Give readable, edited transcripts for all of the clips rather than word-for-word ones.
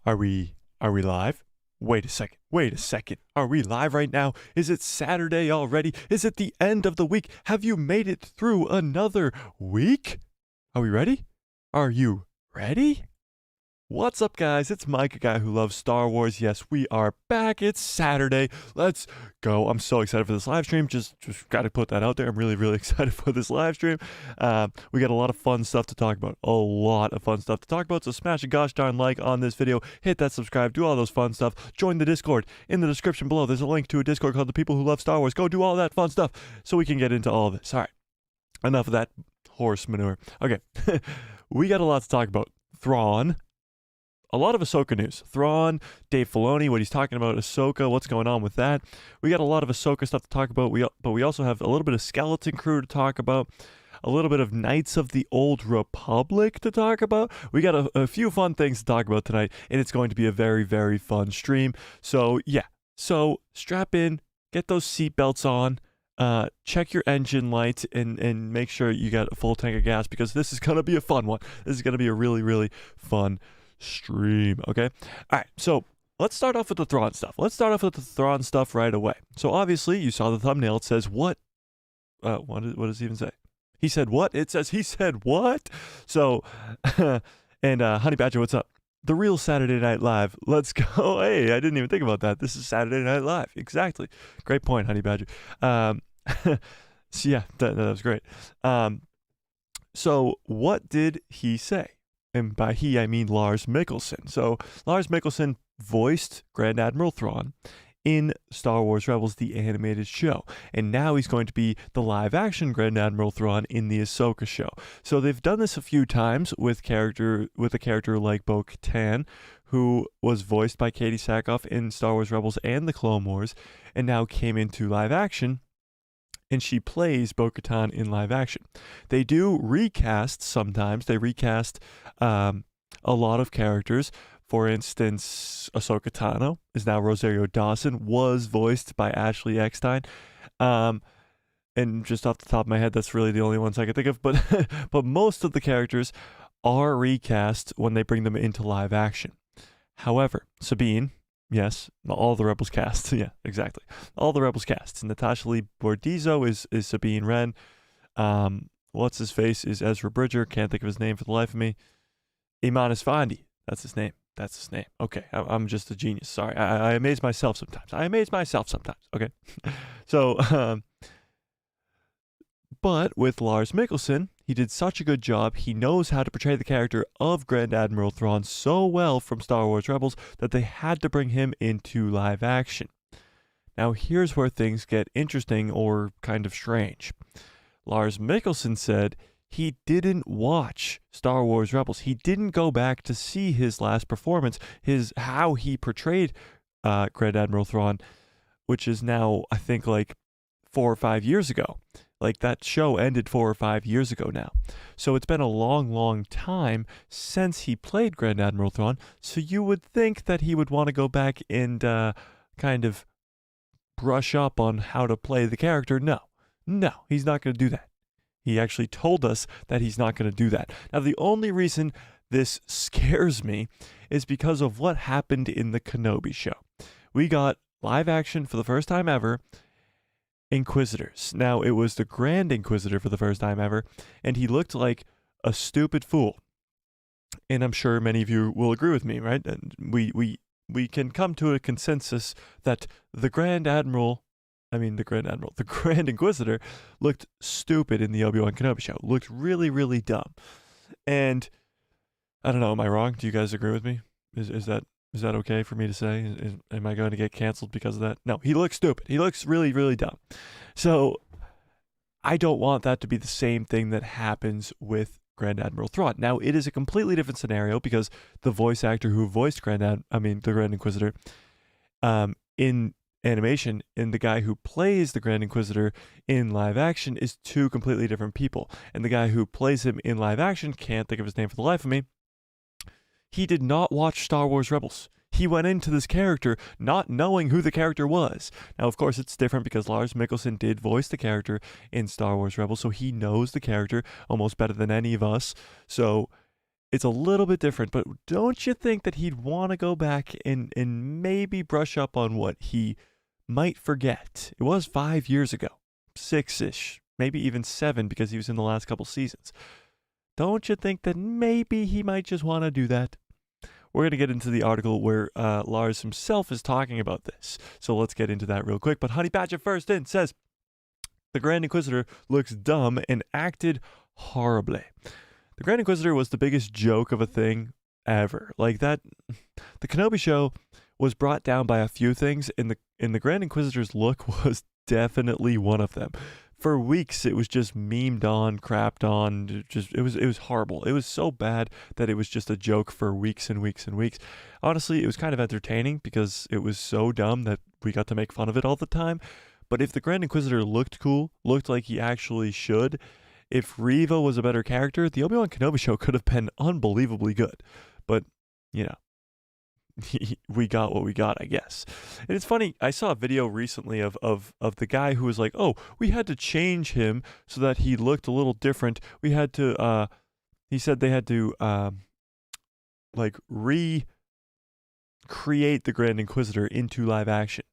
Are we live? Wait a second. Wait a second. Are we live right now? Is it Saturday already? Is it the end of the week? Have you made it through another week? Are we ready? Are you ready? What's up, guys? It's Mike, a guy who loves Star Wars. Yes, we are back. It's Saturday. Let's go. I'm so excited for this live stream. Just got to put that out there. I'm really excited for this live stream. We got a lot of fun stuff to talk about. A lot of fun stuff to talk about. So smash a gosh darn like on this video. Hit that subscribe. Do all those fun stuff. Join the Discord. In the description below, there's a link to a Discord called The People Who Love Star Wars. Go do all that fun stuff so we can get into all of this. All right. Enough of that horse manure. Okay. We got a lot to talk about. Thrawn. A lot of Ahsoka news. Thrawn, Dave Filoni, what he's talking about, Ahsoka, what's going on with that. We got a lot of Ahsoka stuff to talk about, but we also have a little bit of Skeleton Crew to talk about, a little bit of Knights of the Old Republic to talk about. We got a few fun things to talk about tonight, and it's going to be a very fun stream. So, yeah. So, strap in, get those seatbelts on, check your engine lights, and make sure you got a full tank of gas, because this is going to be a fun one. This is going to be a really fun stream. Okay. All right. So let's start off with the Thrawn stuff. Let's start off with the Thrawn stuff right away. So obviously you saw the thumbnail. It says what? What does it even say? He said what? It says he said what? So, and Honey Badger, what's up? The real Saturday Night Live. Let's go. Hey, I didn't even think about that. This is Saturday Night Live. Exactly. Great point, Honey Badger. So yeah, that was great. So what did he say? And by he, I mean Lars Mikkelsen. So Lars Mikkelsen voiced Grand Admiral Thrawn in Star Wars Rebels, the animated show. And now he's going to be the live-action Grand Admiral Thrawn in the Ahsoka show. So they've done this a few times with a character like Bo-Katan, who was voiced by Katie Sackhoff in Star Wars Rebels and the Clone Wars, and now came into live action. And she plays Bo-Katan in live action. They do recast sometimes. They recast a lot of characters. For instance, Ahsoka Tano is now Rosario Dawson, was voiced by Ashley Eckstein. And just off the top of my head, that's really the only ones I can think of. But most of the characters are recast when they bring them into live action. However, Sabine, yes, all the Rebels cast. Yeah, exactly. All the Rebels cast. Natasha Lee Bordizzo is Sabine Wren. What's his face is Ezra Bridger. Can't think of his name for the life of me. Iman Esfandi. That's his name. Okay, I'm just a genius. Sorry, I amaze myself sometimes. Okay, so but with Lars Mikkelsen, he did such a good job. He knows how to portray the character of Grand Admiral Thrawn so well from Star Wars Rebels that they had to bring him into live action. Now here's where things get interesting or kind of strange. Lars Mikkelsen said he didn't watch Star Wars Rebels. He didn't go back to see his last performance, how he portrayed Grand Admiral Thrawn, which is now, I think, like 4 or 5 years ago. Like, that show ended 4 or 5 years ago now. So it's been a long time since he played Grand Admiral Thrawn. So you would think that he would want to go back and kind of brush up on how to play the character. No, he's not going to do that. He actually told us that he's not going to do that. Now, the only reason this scares me is because of what happened in the Kenobi show. We got live action for the first time ever, Inquisitors. Now, it was the Grand Inquisitor for the first time ever, and he looked like a stupid fool. And I'm sure many of you will agree with me, right? And we can come to a consensus that the Grand Inquisitor looked stupid in the Obi-Wan Kenobi show. Looked really dumb. And I don't know, am I wrong? Do you guys agree with me? Is that okay for me to say? Am I going to get canceled because of that? No, he looks stupid. He looks really dumb. So I don't want that to be the same thing that happens with Grand Admiral Thrawn. Now, it is a completely different scenario because the voice actor who voiced the Grand Inquisitor in animation and the guy who plays the Grand Inquisitor in live action is two completely different people. And the guy who plays him in live action, can't think of his name for the life of me, he did not watch Star Wars Rebels. He went into this character not knowing who the character was. Now, of course, it's different because Lars Mikkelsen did voice the character in Star Wars Rebels, so he knows the character almost better than any of us. So it's a little bit different, but don't you think that he'd want to go back and maybe brush up on what he might forget? It was 5 years ago, 6-ish, maybe even 7 because he was in the last couple seasons. Don't you think that maybe he might just want to do that? We're going to get into the article where Lars himself is talking about this. So let's get into that real quick. But Honey Badger first in says, the Grand Inquisitor looks dumb and acted horribly. The Grand Inquisitor was the biggest joke of a thing ever. Like that, the Kenobi show was brought down by a few things, and the Grand Inquisitor's look was definitely one of them. For weeks, it was just memed on, crapped on. It was horrible. It was so bad that it was just a joke for weeks and weeks and weeks. Honestly, it was kind of entertaining because it was so dumb that we got to make fun of it all the time. But if the Grand Inquisitor looked cool, looked like he actually should, if Reva was a better character, the Obi-Wan Kenobi show could have been unbelievably good. But, you know, we got what we got, I guess. And it's funny, I saw a video recently of the guy who was like, oh, we had to change him so that he looked a little different. We had to, he said they had to, like, recreate the Grand Inquisitor into live action.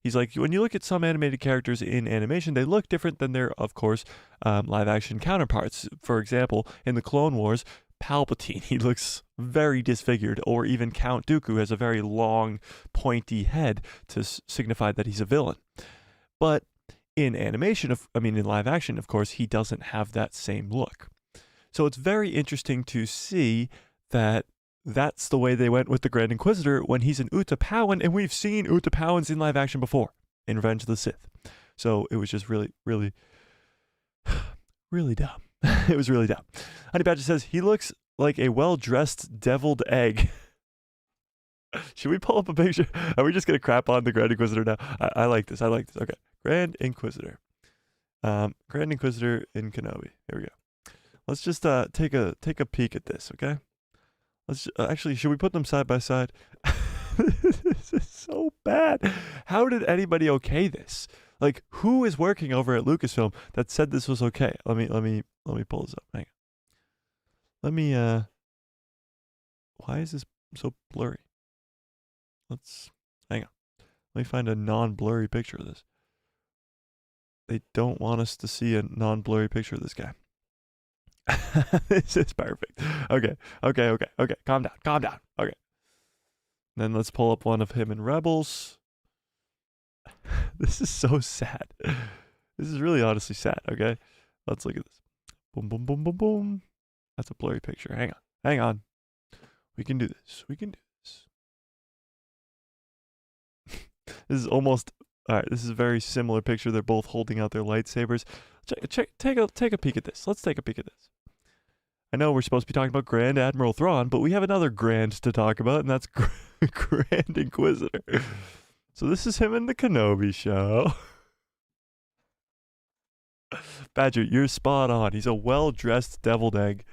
He's like, when you look at some animated characters in animation, they look different than their, of course, live action counterparts. For example, in the Clone Wars, Palpatine, he looks very disfigured, or even Count Dooku has a very long, pointy head to signify that he's a villain. But in animation, in live action, of course, he doesn't have that same look. So it's very interesting to see that that's the way they went with the Grand Inquisitor when he's an Utapawan, and we've seen Utapawans in live action before in Revenge of the Sith. So it was just really, really, really dumb. It was really dumb. Honey Badger says, he looks like a well-dressed deviled egg. Should we pull up a picture? Are we just going to crap on the Grand Inquisitor now? I like this. Okay. Grand Inquisitor. Grand Inquisitor in Kenobi. Here we go. Let's just take a peek at this, okay? Let's actually, should we put them side by side? This is so bad. How did anybody okay this? Like, who is working over at Lucasfilm that said this was okay? Let me pull this up. Hang on. Why is this so blurry? Hang on. Let me find a non-blurry picture of this. They don't want us to see a non-blurry picture of this guy. This is perfect. Okay. Calm down. Okay. Then let's pull up one of him in Rebels. This is so sad. This is really honestly sad, okay? Let's look at this. Boom, boom, boom, boom, boom. That's a blurry picture. Hang on. We can do this. This is almost... Alright, this is a very similar picture. They're both holding out their lightsabers. Take a peek at this. Let's take a peek at this. I know we're supposed to be talking about Grand Admiral Thrawn, but we have another Grand to talk about, and that's Grand Inquisitor. So this is him in the Kenobi show. Badger, you're spot on. He's a well-dressed deviled egg.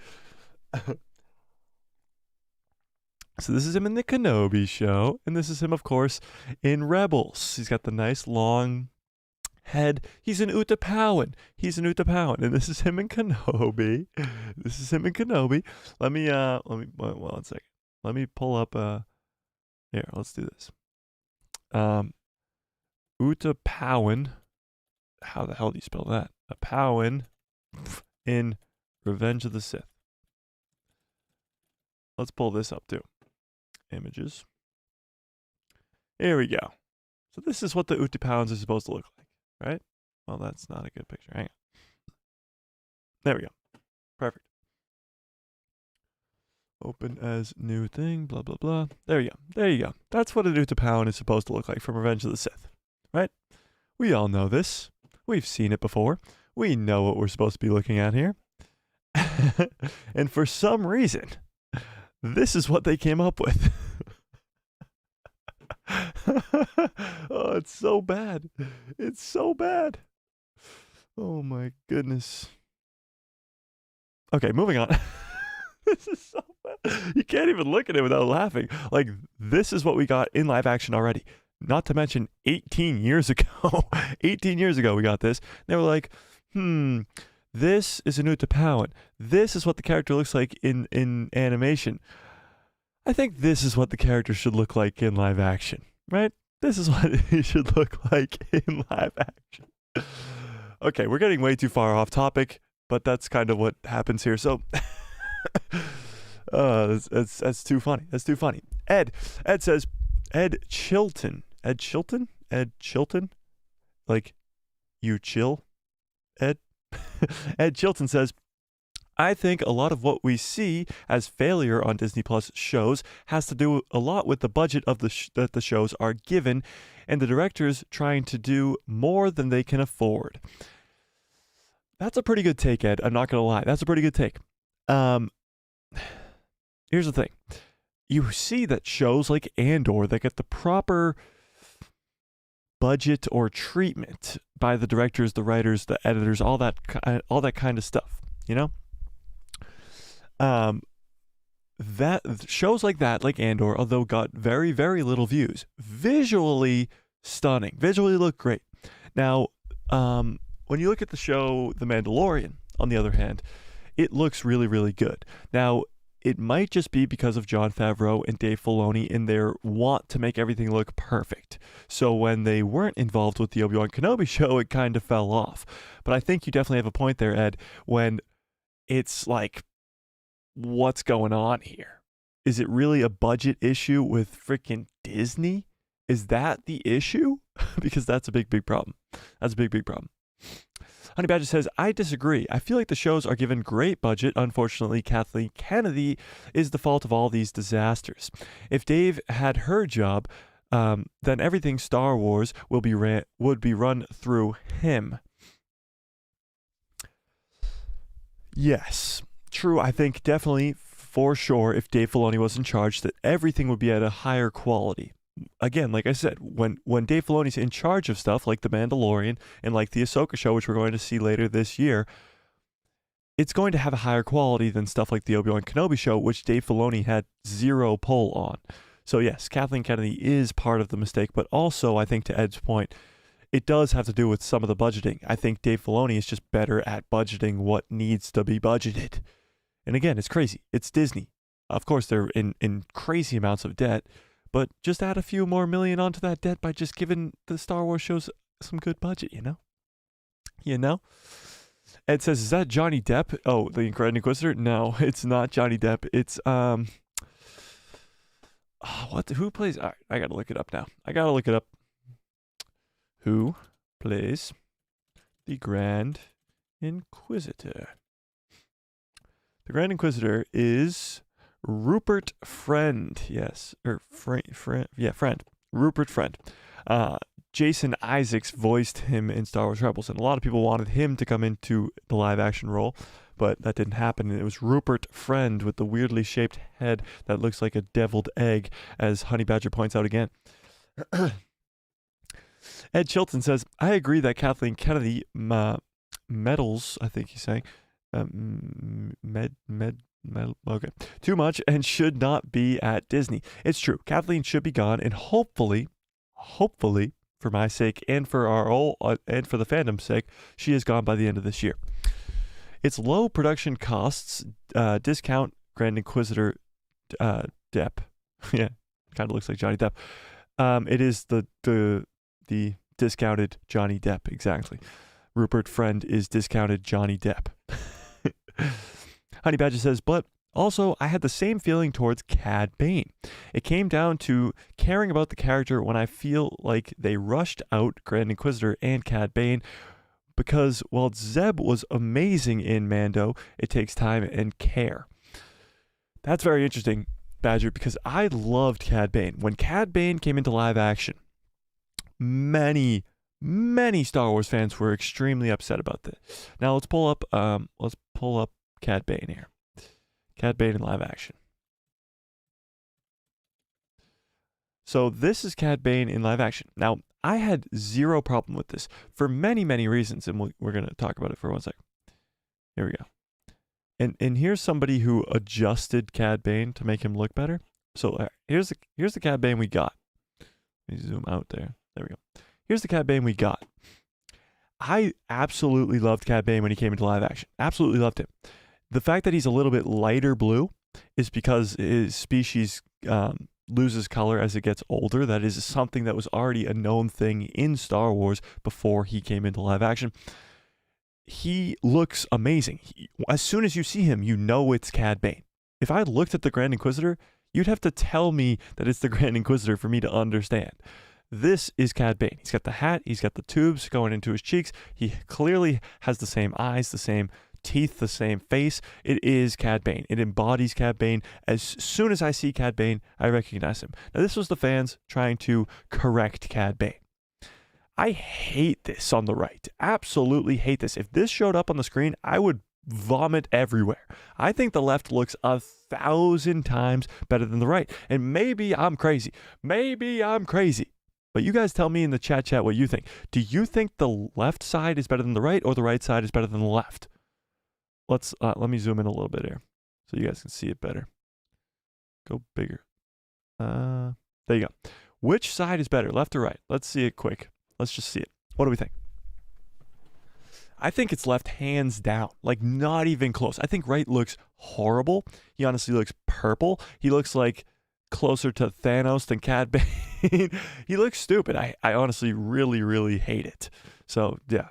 So this is him in the Kenobi show, and this is him, of course, in Rebels. He's got the nice long head. He's an Utapawan. And this is him in Kenobi. Let me one second. Let me pull up here, let's do this. Utapawan. How the hell do you spell that? A Pawan in Revenge of the Sith. Let's pull this up too. Images. Here we go. So this is what the Utapawans are supposed to look like, right? Well, that's not a good picture. Hang on. There we go. Perfect. Open as new thing, blah, blah, blah. There you go. That's what an Utapawan is supposed to look like from Revenge of the Sith, right? We all know this. We've seen it before. We know what we're supposed to be looking at here. And for some reason, this is what they came up with. Oh, it's so bad. Oh my goodness. Okay, moving on. This is so bad. You can't even look at it without laughing. Like, this is what we got in live action already. Not to mention 18 years ago. 18 years ago we got this. They were like, This is a new Tapawan. This is what the character looks like in animation. I think this is what the character should look like in live action, right? This is what he should look like in live action. Okay, we're getting way too far off topic, but that's kind of what happens here. So, that's too funny. That's too funny. Ed says, Ed Chilton, like, you chill, Ed? Ed Chilton says, I think a lot of what we see as failure on Disney Plus shows has to do a lot with the budget of that the shows are given, and the directors trying to do more than they can afford. That's a pretty good take, Ed. I'm not gonna lie. That's a pretty good take. Here's the thing. You see that shows like Andor that get the proper budget or treatment by the directors, the writers, the editors, all that kind of stuff, you know? That shows like that, like Andor, although got very, very little views, visually stunning, visually look great. Now, when you look at the show The Mandalorian, on the other hand, it looks really, really good. Now, it might just be because of Jon Favreau and Dave Filoni in their want to make everything look perfect. So when they weren't involved with the Obi-Wan Kenobi show, it kind of fell off. But I think you definitely have a point there, Ed, when it's like, what's going on here? Is it really a budget issue with freaking Disney? Is that the issue? Because that's a big, big problem. That's a big, big problem. Honey Badger says, I disagree. I feel like the shows are given great budget. Unfortunately, Kathleen Kennedy is the fault of all these disasters. If Dave had her job, then everything Star Wars would be run through him. Yes, true. I think definitely, for sure, if Dave Filoni was in charge, that everything would be at a higher quality. Again, like I said, when Dave Filoni's in charge of stuff like The Mandalorian and like the Ahsoka show, which we're going to see later this year, it's going to have a higher quality than stuff like the Obi-Wan Kenobi show, which Dave Filoni had zero pull on. So yes, Kathleen Kennedy is part of the mistake, but also I think to Ed's point, it does have to do with some of the budgeting. I think Dave Filoni is just better at budgeting what needs to be budgeted. And again, it's crazy. It's Disney. Of course, they're in crazy amounts of debt, but just add a few more million onto that debt by just giving the Star Wars shows some good budget, you know? You know? Ed says, is that Johnny Depp? Oh, the Grand Inquisitor? No, it's not Johnny Depp. It's, who plays? All right, I gotta look it up now. Who plays the Grand Inquisitor? The Grand Inquisitor is Rupert Friend. Yes, or Friend. Rupert Friend. Jason Isaacs voiced him in Star Wars Rebels, and a lot of people wanted him to come into the live action role, but that didn't happen. And it was Rupert Friend with the weirdly shaped head that looks like a deviled egg, as Honey Badger points out again. Ed Chilton says, I agree that Kathleen Kennedy meddles, I think he's saying, okay, too much and should not be at Disney. It's true. Kathleen should be gone, and hopefully, for my sake and for and for the fandom's sake, she is gone by the end of this year. Its low production costs discount Grand Inquisitor Depp. Yeah, kind of looks like Johnny Depp. It is the discounted Johnny Depp, exactly. Rupert Friend is discounted Johnny Depp. Honey Badger says, but also I had the same feeling towards Cad Bane. It came down to caring about the character when I feel like they rushed out Grand Inquisitor and Cad Bane, because while Zeb was amazing in Mando, it takes time and care. That's very interesting, Badger, because I loved Cad Bane. When Cad Bane came into live action, many Star Wars fans were extremely upset about this. Now let's pull up Cad Bane here. Cad Bane in live action. So this is Cad Bane in live action. Now, I had zero problem with this for many, many reasons, and we're going to talk about it for 1 second. Here we go. And here's somebody who adjusted Cad Bane to make him look better. So here's the Cad Bane we got. Let me zoom out there. There we go. Here's the Cad Bane we got. I absolutely loved Cad Bane when he came into live action. Absolutely loved him. The fact that he's a little bit lighter blue is because his species loses color as it gets older. That is something that was already a known thing in Star Wars before he came into live action. He looks amazing. As soon as you see him, you know it's Cad Bane. If I looked at the Grand Inquisitor, you'd have to tell me that it's the Grand Inquisitor for me to understand. This is Cad Bane. He's got the hat. He's got the tubes going into his cheeks. He clearly has the same eyes, the same teeth, the same face. It is Cad Bane. It embodies Cad Bane. As soon as I see Cad Bane, I recognize him. Now, this was the fans trying to correct Cad Bane. I hate this on the right. Absolutely hate this. If this showed up on the screen, I would vomit everywhere. I think the left looks 1,000 times better than the right. And maybe I'm crazy. But you guys tell me in the chat what you think. Do you think the left side is better than the right, or the right side is better than the left? Let me zoom in a little bit here so you guys can see it better. Go bigger. There you go. Which side is better, left or right? Let's see it quick. Let's just see it. What do we think? I think it's left hands down, like not even close. I think right looks horrible. He honestly looks purple. He looks like closer to Thanos than Cad Bane. He looks stupid. I honestly really, really hate it. So yeah.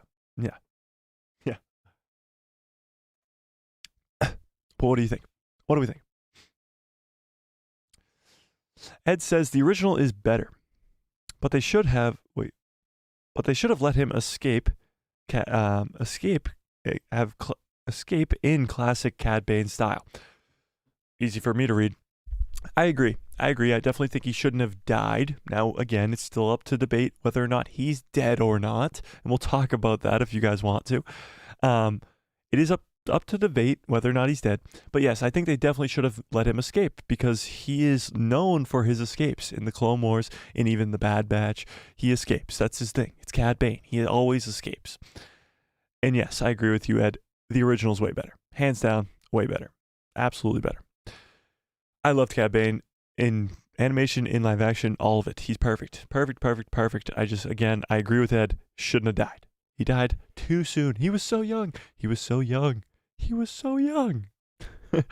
But what do you think? What do we think? Ed says the original is better, but they should have let him escape in classic Cad Bane style. Easy for me to read. I agree. I definitely think he shouldn't have died. Now, again, it's still up to debate whether or not he's dead or not, and we'll talk about that if you guys want to. It is up to debate whether or not he's dead. But yes, I think they definitely should have let him escape, because he is known for his escapes in the Clone Wars and even the Bad Batch. He escapes. That's his thing. It's Cad Bane. He always escapes. And yes, I agree with you, Ed. The original's way better. Hands down, way better. Absolutely better. I loved Cad Bane in animation, in live action, all of it. He's perfect. Perfect. I agree with Ed. Shouldn't have died. He died too soon. He was so young. All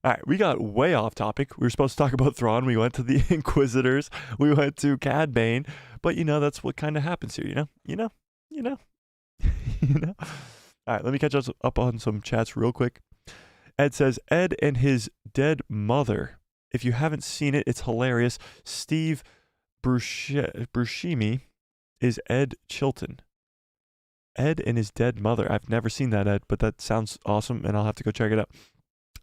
right, we got way off topic. We were supposed to talk about Thrawn. We went to the Inquisitors. We went to Cad Bane. But, that's what kind of happens here, you know? All right, let me catch us up on some chats real quick. Ed says, Ed and his dead mother. If you haven't seen it, it's hilarious. Steve Buscemi is Ed Chilton. Ed and his dead mother. I've never seen that, Ed, but that sounds awesome, and I'll have to go check it out.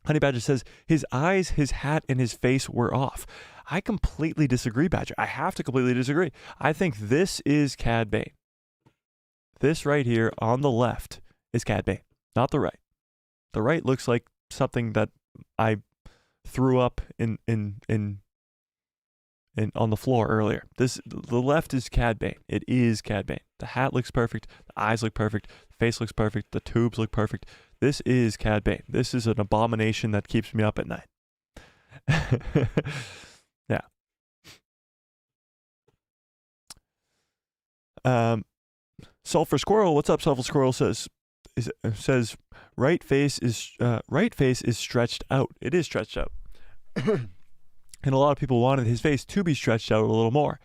Honey Badger says, his eyes, his hat, and his face were off. I completely disagree, Badger. I have to completely disagree. I think this is Cad Bane. This right here on the left is Cad Bane, not the right. The right looks like something that I threw up in on the floor earlier. The left is Cad Bane. It is Cad Bane. The hat looks perfect. The eyes look perfect. The face looks perfect. The tubes look perfect. This is Cad Bane. This is an abomination that keeps me up at night. Yeah. Sulfur Squirrel, what's up? Sulfur Squirrel says right face is stretched out. It is stretched out. And a lot of people wanted his face to be stretched out a little more.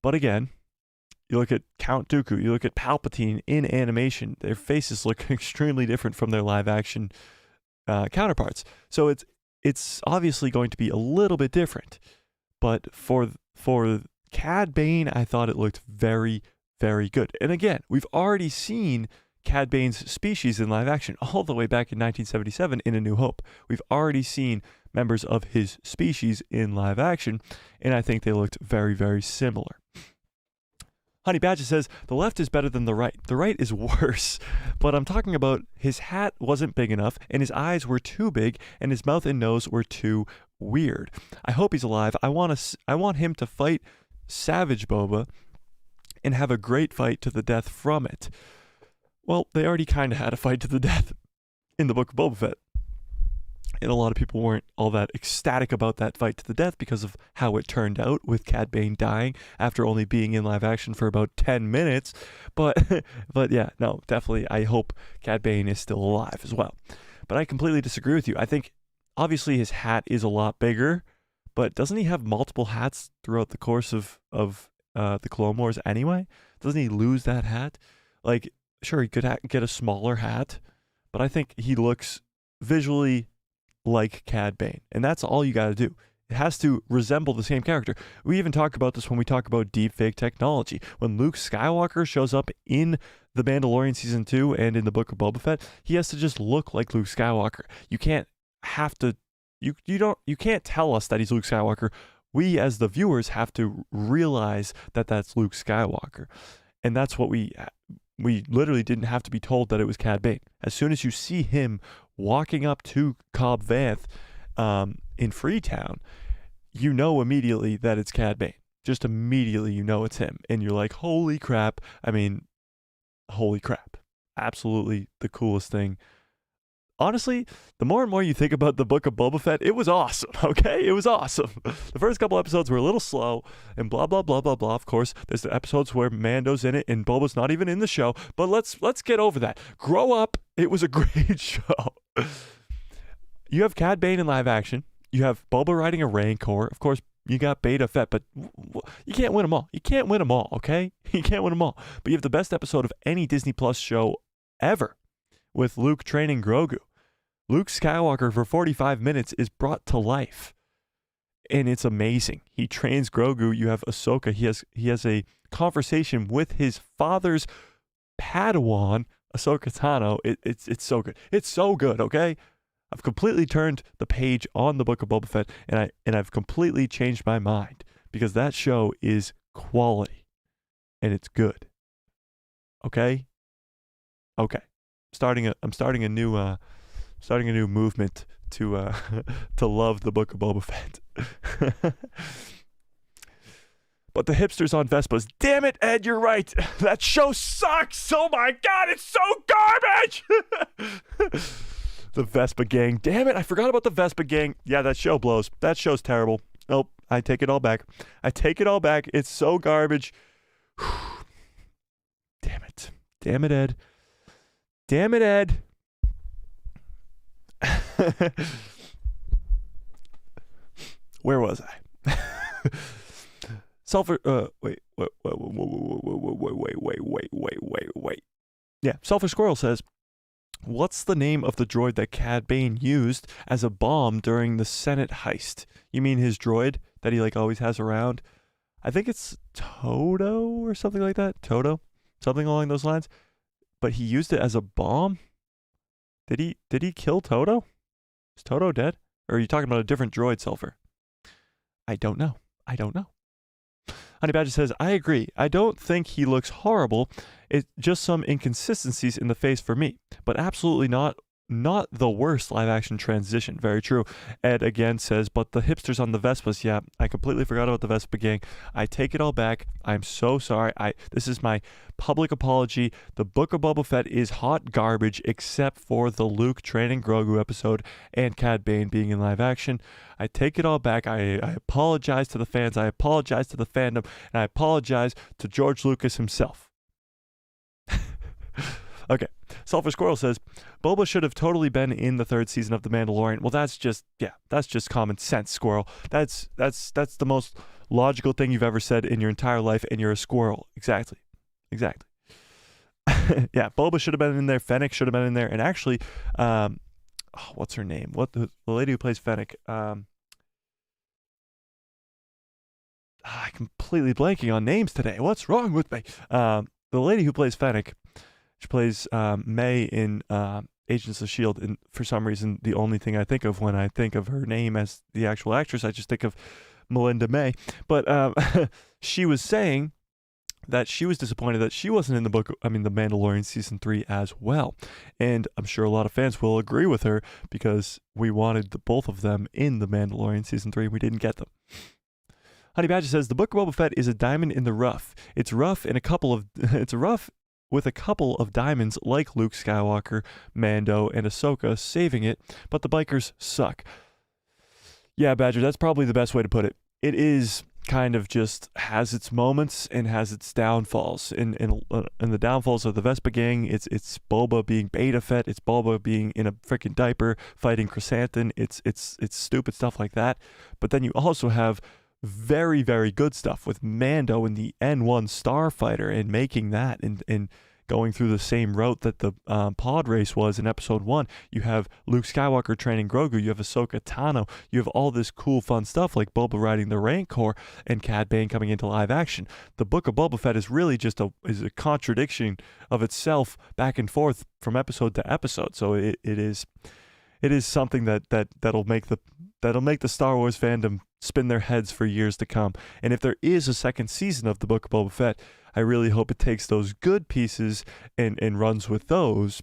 But again, you look at Count Dooku, you look at Palpatine in animation, their faces look extremely different from their live action counterparts. So it's obviously going to be a little bit different. But for Cad Bane, I thought it looked very, very good. And again, we've already seen Cad Bane's species in live action all the way back in 1977 in A New Hope. We've already seen members of his species in live action, and I think they looked very, very similar. Honey Badger says, the left is better than the right. The right is worse, but I'm talking about his hat wasn't big enough, and his eyes were too big, and his mouth and nose were too weird. I hope he's alive. I want him to fight Savage Boba and have a great fight to the death from it. Well, they already kind of had a fight to the death in the Book of Boba Fett. And a lot of people weren't all that ecstatic about that fight to the death because of how it turned out, with Cad Bane dying after only being in live action for about 10 minutes. But but yeah, no, definitely I hope Cad Bane is still alive as well. But I completely disagree with you. I think obviously his hat is a lot bigger, but doesn't he have multiple hats throughout the course of the Clone Wars anyway? Doesn't he lose that hat? Like, sure, he could get a smaller hat, but I think he looks visually like Cad Bane, and that's all you got to do. It has to resemble the same character. We even talk about this when we talk about deepfake technology. When Luke Skywalker shows up in The Mandalorian Season 2 and in the Book of Boba Fett, he has to just look like Luke Skywalker. You can't tell us that he's Luke Skywalker. We as the viewers have to realize that that's Luke Skywalker. And that's what we literally didn't have to be told that it was Cad Bane. As soon as you see him walking up to Cobb Vanth in Freetown, you know immediately that it's Cad Bane. Just immediately you know it's him. And you're like, holy crap. I mean, holy crap. Absolutely the coolest thing. Honestly, the more and more you think about the Book of Boba Fett, it was awesome, okay? It was awesome. The first couple episodes were a little slow and blah, blah, blah, blah, blah. Of course, there's the episodes where Mando's in it and Boba's not even in the show, but let's get over that. Grow up. It was a great show. You have Cad Bane in live action. You have Boba riding a Rancor. Of course, you got Beta Fett, but you can't win them all. You can't win them all, okay? You can't win them all. But you have the best episode of any Disney Plus show ever, with Luke training Grogu. Luke Skywalker for 45 minutes is brought to life, and it's amazing. He trains Grogu. You have Ahsoka. He has a conversation with his father's Padawan, Ahsoka Tano. It's so good. It's so good, okay? I've completely turned the page on the Book of Boba Fett, and I've completely changed my mind, because that show is quality, and it's good. Okay? Okay. I'm starting a new movement to to love the Book of Boba Fett. But the hipsters on Vespas, damn it, Ed, you're right. That show sucks. Oh my God, it's so garbage. The Vespa gang, damn it, I forgot about the Vespa gang. Yeah, that show blows. That show's terrible. Nope, I take it all back. I take it all back. It's so garbage. Damn it. Damn it, Ed. Damn it, Ed. Where was I? Sulfur. Wait. Yeah, Sulfur Squirrel says, "What's the name of the droid that Cad Bane used as a bomb during the Senate heist? You mean his droid that he always has around? I think it's Toto or something like that. Toto, something along those lines. But he used it as a bomb. Did he kill Toto? Is Toto dead? Or are you talking about a different droid, Sulfur? I don't know. Honey Badger says, I agree. I don't think he looks horrible. It's just some inconsistencies in the face for me. But absolutely not the worst live action transition. Very true. Ed again says, but the hipsters on the Vespas, yeah, I completely forgot about the Vespa gang. I take it all back. I'm so sorry. This is my public apology. The Book of Boba Fett is hot garbage, except for the Luke training Grogu episode and Cad Bane being in live action. I take it all back. I apologize to the fans. I apologize to the fandom. And I apologize to George Lucas himself. Okay. Sulfur Squirrel says, Boba should have totally been in the 3rd season of The Mandalorian. Well, that's just common sense, Squirrel. That's the most logical thing you've ever said in your entire life, and you're a squirrel. Exactly. Yeah, Boba should have been in there. Fennec should have been in there. And actually, what's her name? The lady who plays Fennec? I'm completely blanking on names today. What's wrong with me? The lady who plays Fennec, she plays May in Agents of S.H.I.E.L.D. And for some reason, the only thing I think of when I think of her name as the actual actress, I just think of Melinda May. But she was saying that she was disappointed that she wasn't in The Mandalorian Season 3 as well. And I'm sure a lot of fans will agree with her, because we wanted both of them in The Mandalorian Season 3. We didn't get them. Honey Badger says, the Book of Boba Fett is a diamond in the rough. It's rough with a couple of diamonds like Luke Skywalker, Mando, and Ahsoka saving it, but the bikers suck. Yeah, Badger, that's probably the best way to put it. It is kind of just has its moments and has its downfalls. In the downfalls of the Vespa gang, it's Boba being beta fett, it's Boba being in a freaking diaper fighting Chrysanthemum, it's stupid stuff like that. But then you also have very, very good stuff with Mando and the N1 Starfighter and making that and going through the same route that the pod race was in episode 1. You have Luke Skywalker training Grogu, you have Ahsoka Tano, you have all this cool fun stuff like Boba riding the Rancor and Cad Bane coming into live action. The Book of Boba Fett is really just a contradiction of itself back and forth from episode to episode. So it is something that'll make the Star Wars fandom spin their heads for years to come. And if there is a second season of the Book of Boba Fett, I really hope it takes those good pieces and runs with those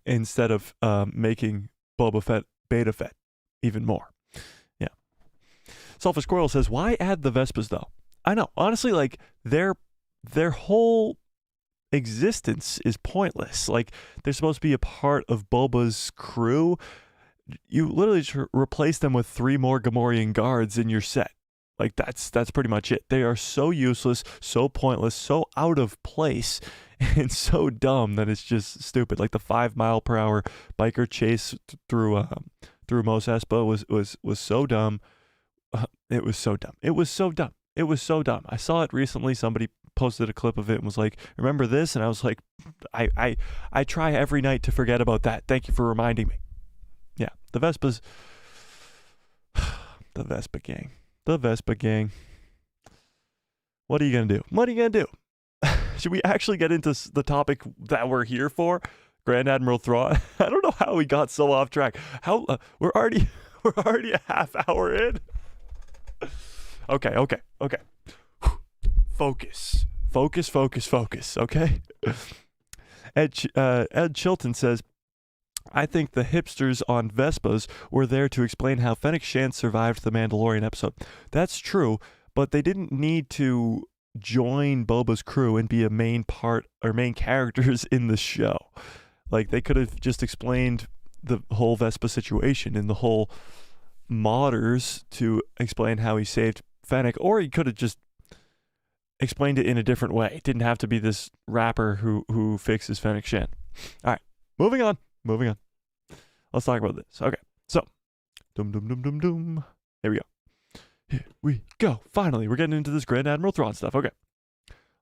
instead of making Boba Fett beta fett even more. Yeah. Selfish Squirrel says, why add the Vespas though? I know, honestly, like their whole existence is pointless. Like they're supposed to be a part of Boba's crew. You literally replace them with 3 more Gamorrean guards in your set. Like that's pretty much it. They are so useless, so pointless, so out of place, and so dumb that it's just stupid. Like the 5-mile-per-hour biker chase through Mos Espa was so dumb. It was so dumb. It was so dumb. It was so dumb. I saw it recently. Somebody posted a clip of it and was like, "Remember this?" And I was like, "I try every night to forget about that. Thank you for reminding me." Yeah, the Vespas, the Vespa gang. The Vespa gang. What are you going to do? What are you going to do? Should we actually get into the topic that we're here for? Grand Admiral Thrawn? I don't know how we got so off track. How we're already a half hour in. Okay. Focus. Okay. Ed Chilton says, I think the hipsters on Vespas were there to explain how Fennec Shand survived the Mandalorian episode. That's true, but they didn't need to join Boba's crew and be a main part or main characters in the show. Like they could have just explained the whole Vespa situation and the whole modders to explain how he saved Fennec, or he could have just explained it in a different way. It didn't have to be this rapper who fixes Fennec Shand. All right, moving on. Let's talk about this. Okay, so, doom. Here we go. Finally, we're getting into this Grand Admiral Thrawn stuff. Okay,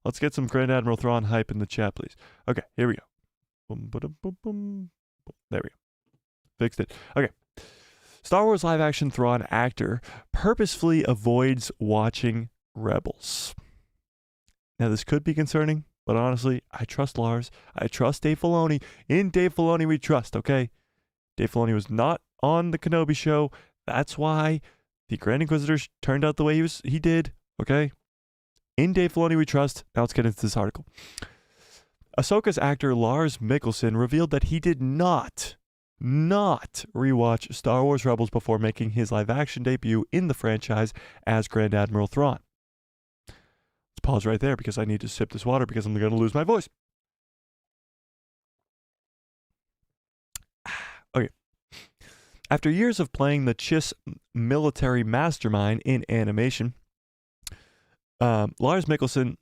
let's get some Grand Admiral Thrawn hype in the chat, please. Okay, here we go. Boom. There we go. Fixed it. Okay. Star Wars live-action Thrawn actor purposefully avoids watching Rebels. Now, this could be concerning, but honestly, I trust Lars. I trust Dave Filoni. In Dave Filoni, we trust, okay? Dave Filoni was not on the Kenobi show. That's why the Grand Inquisitor turned out the way he did, okay? In Dave Filoni, we trust. Now let's get into this article. Ahsoka's actor Lars Mikkelsen revealed that he did not rewatch Star Wars Rebels before making his live-action debut in the franchise as Grand Admiral Thrawn. Let's pause right there because I need to sip this water because I'm going to lose my voice. Okay. After years of playing the Chiss military mastermind in animation, Lars Mikkelsen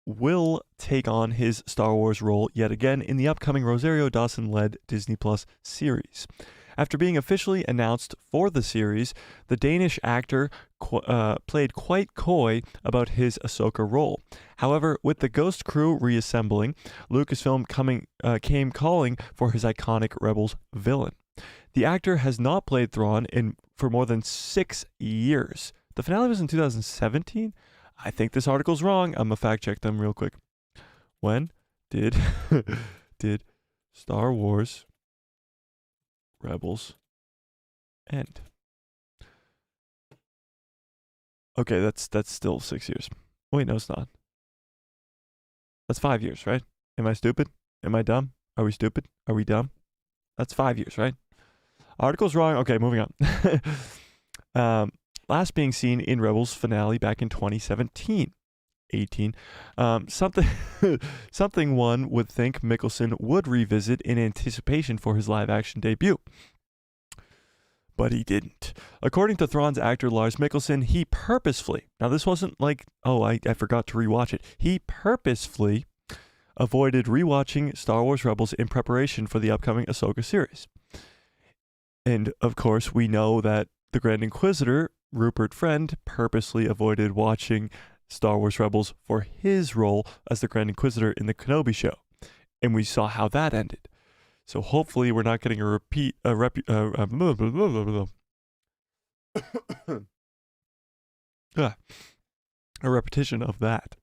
will take on his Star Wars role yet again in the upcoming Rosario Dawson-led Disney Plus series. After being officially announced for the series, the Danish actor played quite coy about his Ahsoka role. However, with the Ghost crew reassembling, Lucasfilm came calling for his iconic Rebels villain. The actor has not played Thrawn for more than 6 years. The finale was in 2017? I think this article's wrong. I'm going to fact check them real quick. When did Star Wars Rebels end? Okay, that's still 6 years. Wait, no, it's not. That's 5 years, right? Am I stupid? Am I dumb? Are we stupid? Are we dumb? That's 5 years, right? Article's wrong. Okay, moving on. Last being seen in Rebels finale back in 2017. 18. Something something one would think Mikkelsen would revisit in anticipation for his live-action debut. But he didn't. According to Thrawn's actor Lars Mikkelsen, he purposefully, now this wasn't like, oh, I forgot to rewatch it. He purposefully avoided rewatching Star Wars Rebels in preparation for the upcoming Ahsoka series. And of course, we know that the Grand Inquisitor, Rupert Friend, purposely avoided watching Star Wars Rebels for his role as the Grand Inquisitor in the Kenobi show. And we saw how that ended. So hopefully we're not getting a repetition of that.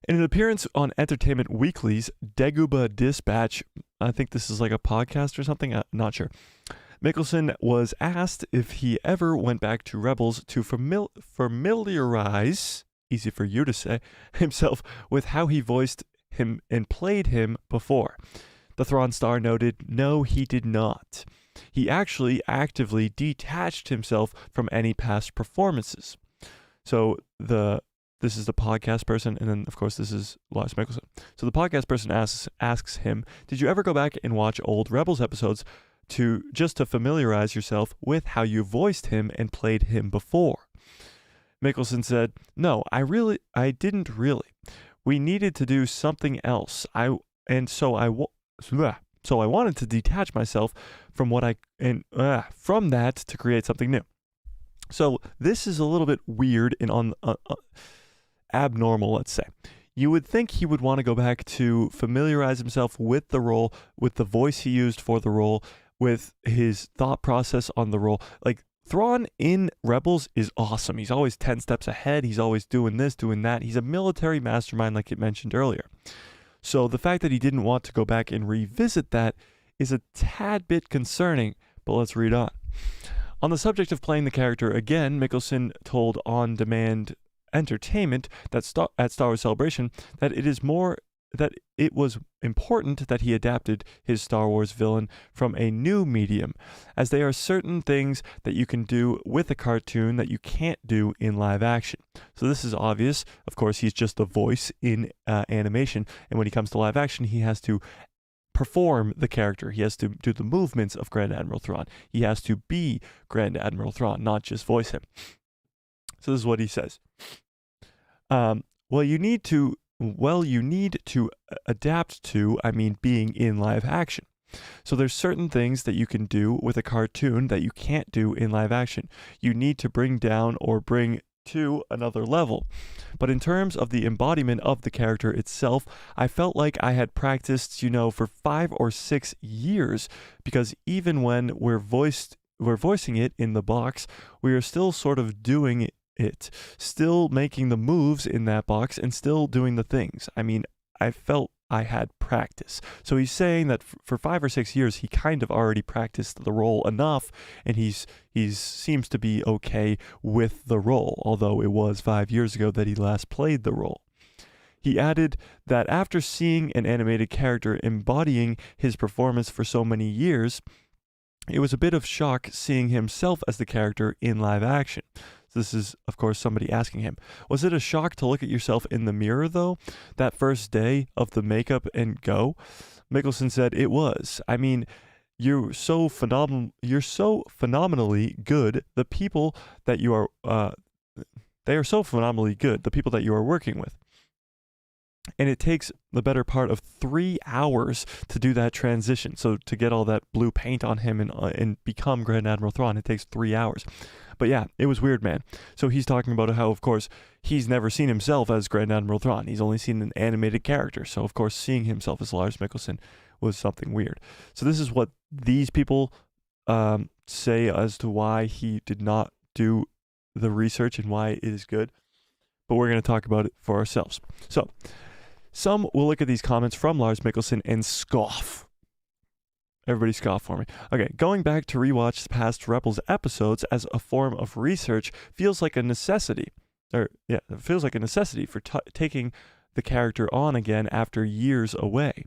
In an appearance on Entertainment Weekly's Dagobah Dispatch, I think this is like a podcast or something, I'm not sure. Mikkelsen was asked if he ever went back to Rebels to familiarize, easy for you to say, himself with how he voiced him and played him before. The Thrawn star noted, no, he did not. He actually actively detached himself from any past performances. So this is the podcast person, and then, of course, this is Lars Mikkelsen. So the podcast person asks him, did you ever go back and watch old Rebels episodes just to familiarize yourself with how you voiced him and played him before? Mikkelsen said, no, I didn't really. We needed to do something else. So I wanted to detach myself from from that to create something new. So this is a little bit weird and abnormal, let's say. You would think he would want to go back to familiarize himself with the role, with the voice he used for the role, with his thought process on the role. Like, Thrawn in Rebels is awesome. He's always 10 steps ahead. He's always doing this, doing that. He's a military mastermind, like it mentioned earlier. So the fact that he didn't want to go back and revisit that is a tad bit concerning, but let's read on. On the subject of playing the character again, Mikkelsen told On Demand Entertainment that at Star Wars Celebration that it was important that he adapted his Star Wars villain from a new medium, as there are certain things that you can do with a cartoon that you can't do in live action. So this is obvious. Of course, he's just a voice in animation, and when he comes to live action, he has to perform the character. He has to do the movements of Grand Admiral Thrawn. He has to be Grand Admiral Thrawn, not just voice him. So this is what he says. You need to adapt to, being in live action. So there's certain things that you can do with a cartoon that you can't do in live action. You need to bring down or bring to another level. But in terms of the embodiment of the character itself, I felt like I had practiced, for 5 or 6 years, because even when we're voicing it in the box, we are still sort of doing it, still making the moves in that box and still doing the things. I felt I had practice. So he's saying that for 5 or 6 years, he kind of already practiced the role enough, and he seems to be okay with the role, although it was 5 years ago that he last played the role. He added that after seeing an animated character embodying his performance for so many years, it was a bit of shock seeing himself as the character in live action. This is, of course, somebody asking him, was it a shock to look at yourself in the mirror, though, that first day of the makeup and go? Mikkelsen said it was. You're so phenomenally good. The people that you are, they are so phenomenally good, the people that you are working with. And it takes the better part of 3 hours to do that transition. So to get all that blue paint on him and become Grand Admiral Thrawn, it takes 3 hours. But yeah, it was weird, man. So he's talking about how, of course, he's never seen himself as Grand Admiral Thrawn. He's only seen an animated character. So, of course, seeing himself as Lars Mikkelsen was something weird. So this is what these people say as to why he did not do the research and why it is good. But we're going to talk about it for ourselves. So some will look at these comments from Lars Mikkelsen and scoff. Everybody scoff for me. Okay, going back to rewatch past Rebels episodes as a form of research feels like a necessity. It feels like a necessity for taking the character on again after years away.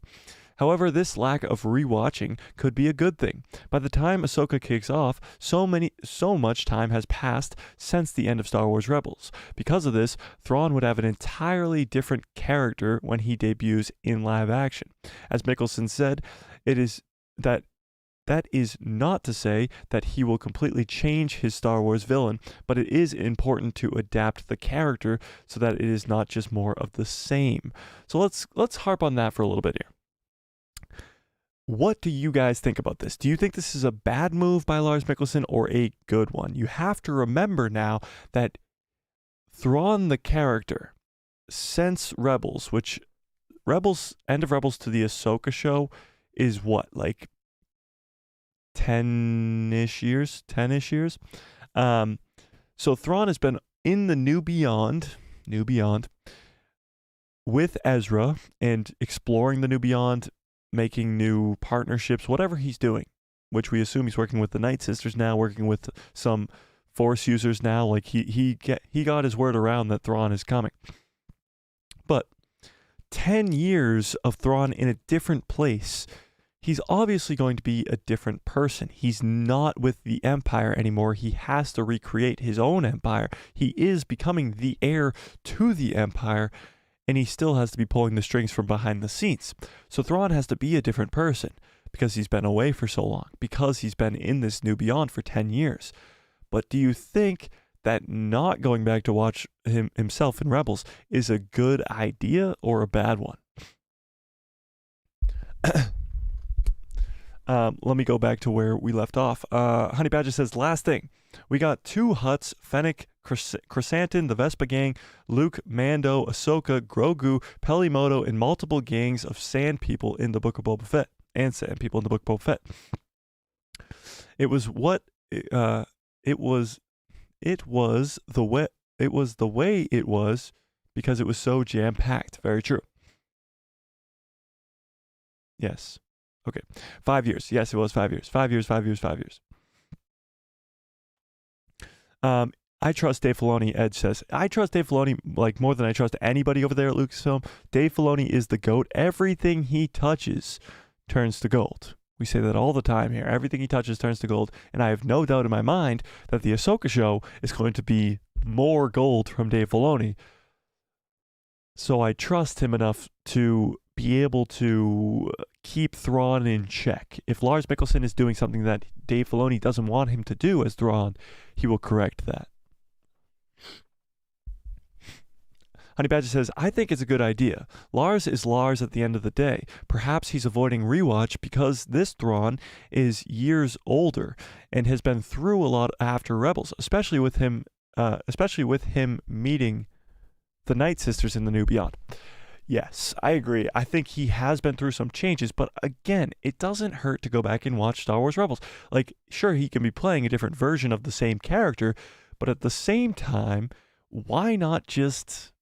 However, this lack of rewatching could be a good thing. By the time Ahsoka kicks off, so much time has passed since the end of Star Wars Rebels. Because of this, Thrawn would have an entirely different character when he debuts in live action. As Mikkelsen said, it is that is not to say that he will completely change his Star Wars villain, but it is important to adapt the character so that it is not just more of the same. So let's harp on that for a little bit here. What do you guys think about this? Do you think this is a bad move by Lars Mikkelsen or a good one? You have to remember now that Thrawn the character, since Rebels, end of Rebels to the Ahsoka show is what, like 10-ish years. So Thrawn has been in the New Beyond with Ezra and exploring the New Beyond, making new partnerships, whatever he's doing, which we assume he's working with the Night Sisters now, working with some Force users now. Like he got his word around that Thrawn is coming. But 10 years of Thrawn in a different place, he's obviously going to be a different person. He's not with the Empire anymore. He has to recreate his own empire. He is becoming the heir to the Empire, and he still has to be pulling the strings from behind the scenes. So Thrawn has to be a different person because he's been away for so long, because he's been in this New Beyond for 10 years. But do you think that not going back to watch himself in Rebels is a good idea or a bad one? Let me go back to where we left off. Honey Badger says, last thing. We got 2 Hutts, Fennec, Chrysanthemum, the Vespa Gang, Luke, Mando, Ahsoka, Grogu, Pelimoto, and multiple gangs of sand people in the Book of Boba Fett. And sand people in the Book of Boba Fett. It was the way it was because it was so jam-packed. Very true. Yes. Okay. 5 years. Yes, it was 5 years. 5 years. I trust Dave Filoni, Edge says. I trust Dave Filoni like more than I trust anybody over there at Lucasfilm. Dave Filoni is the GOAT. Everything he touches turns to gold. We say that all the time here. Everything he touches turns to gold. And I have no doubt in my mind that the Ahsoka show is going to be more gold from Dave Filoni. So I trust him enough to be able to keep Thrawn in check. If Lars Mikkelsen is doing something that Dave Filoni doesn't want him to do as Thrawn, he will correct that. Honey Badger says, I think it's a good idea. Lars is Lars at the end of the day. Perhaps he's avoiding rewatch because this Thrawn is years older and has been through a lot after Rebels, especially with him meeting the Night Sisters in the New Beyond. Yes, I agree. I think he has been through some changes, but again, it doesn't hurt to go back and watch Star Wars Rebels. Like, sure, he can be playing a different version of the same character, but at the same time, why not just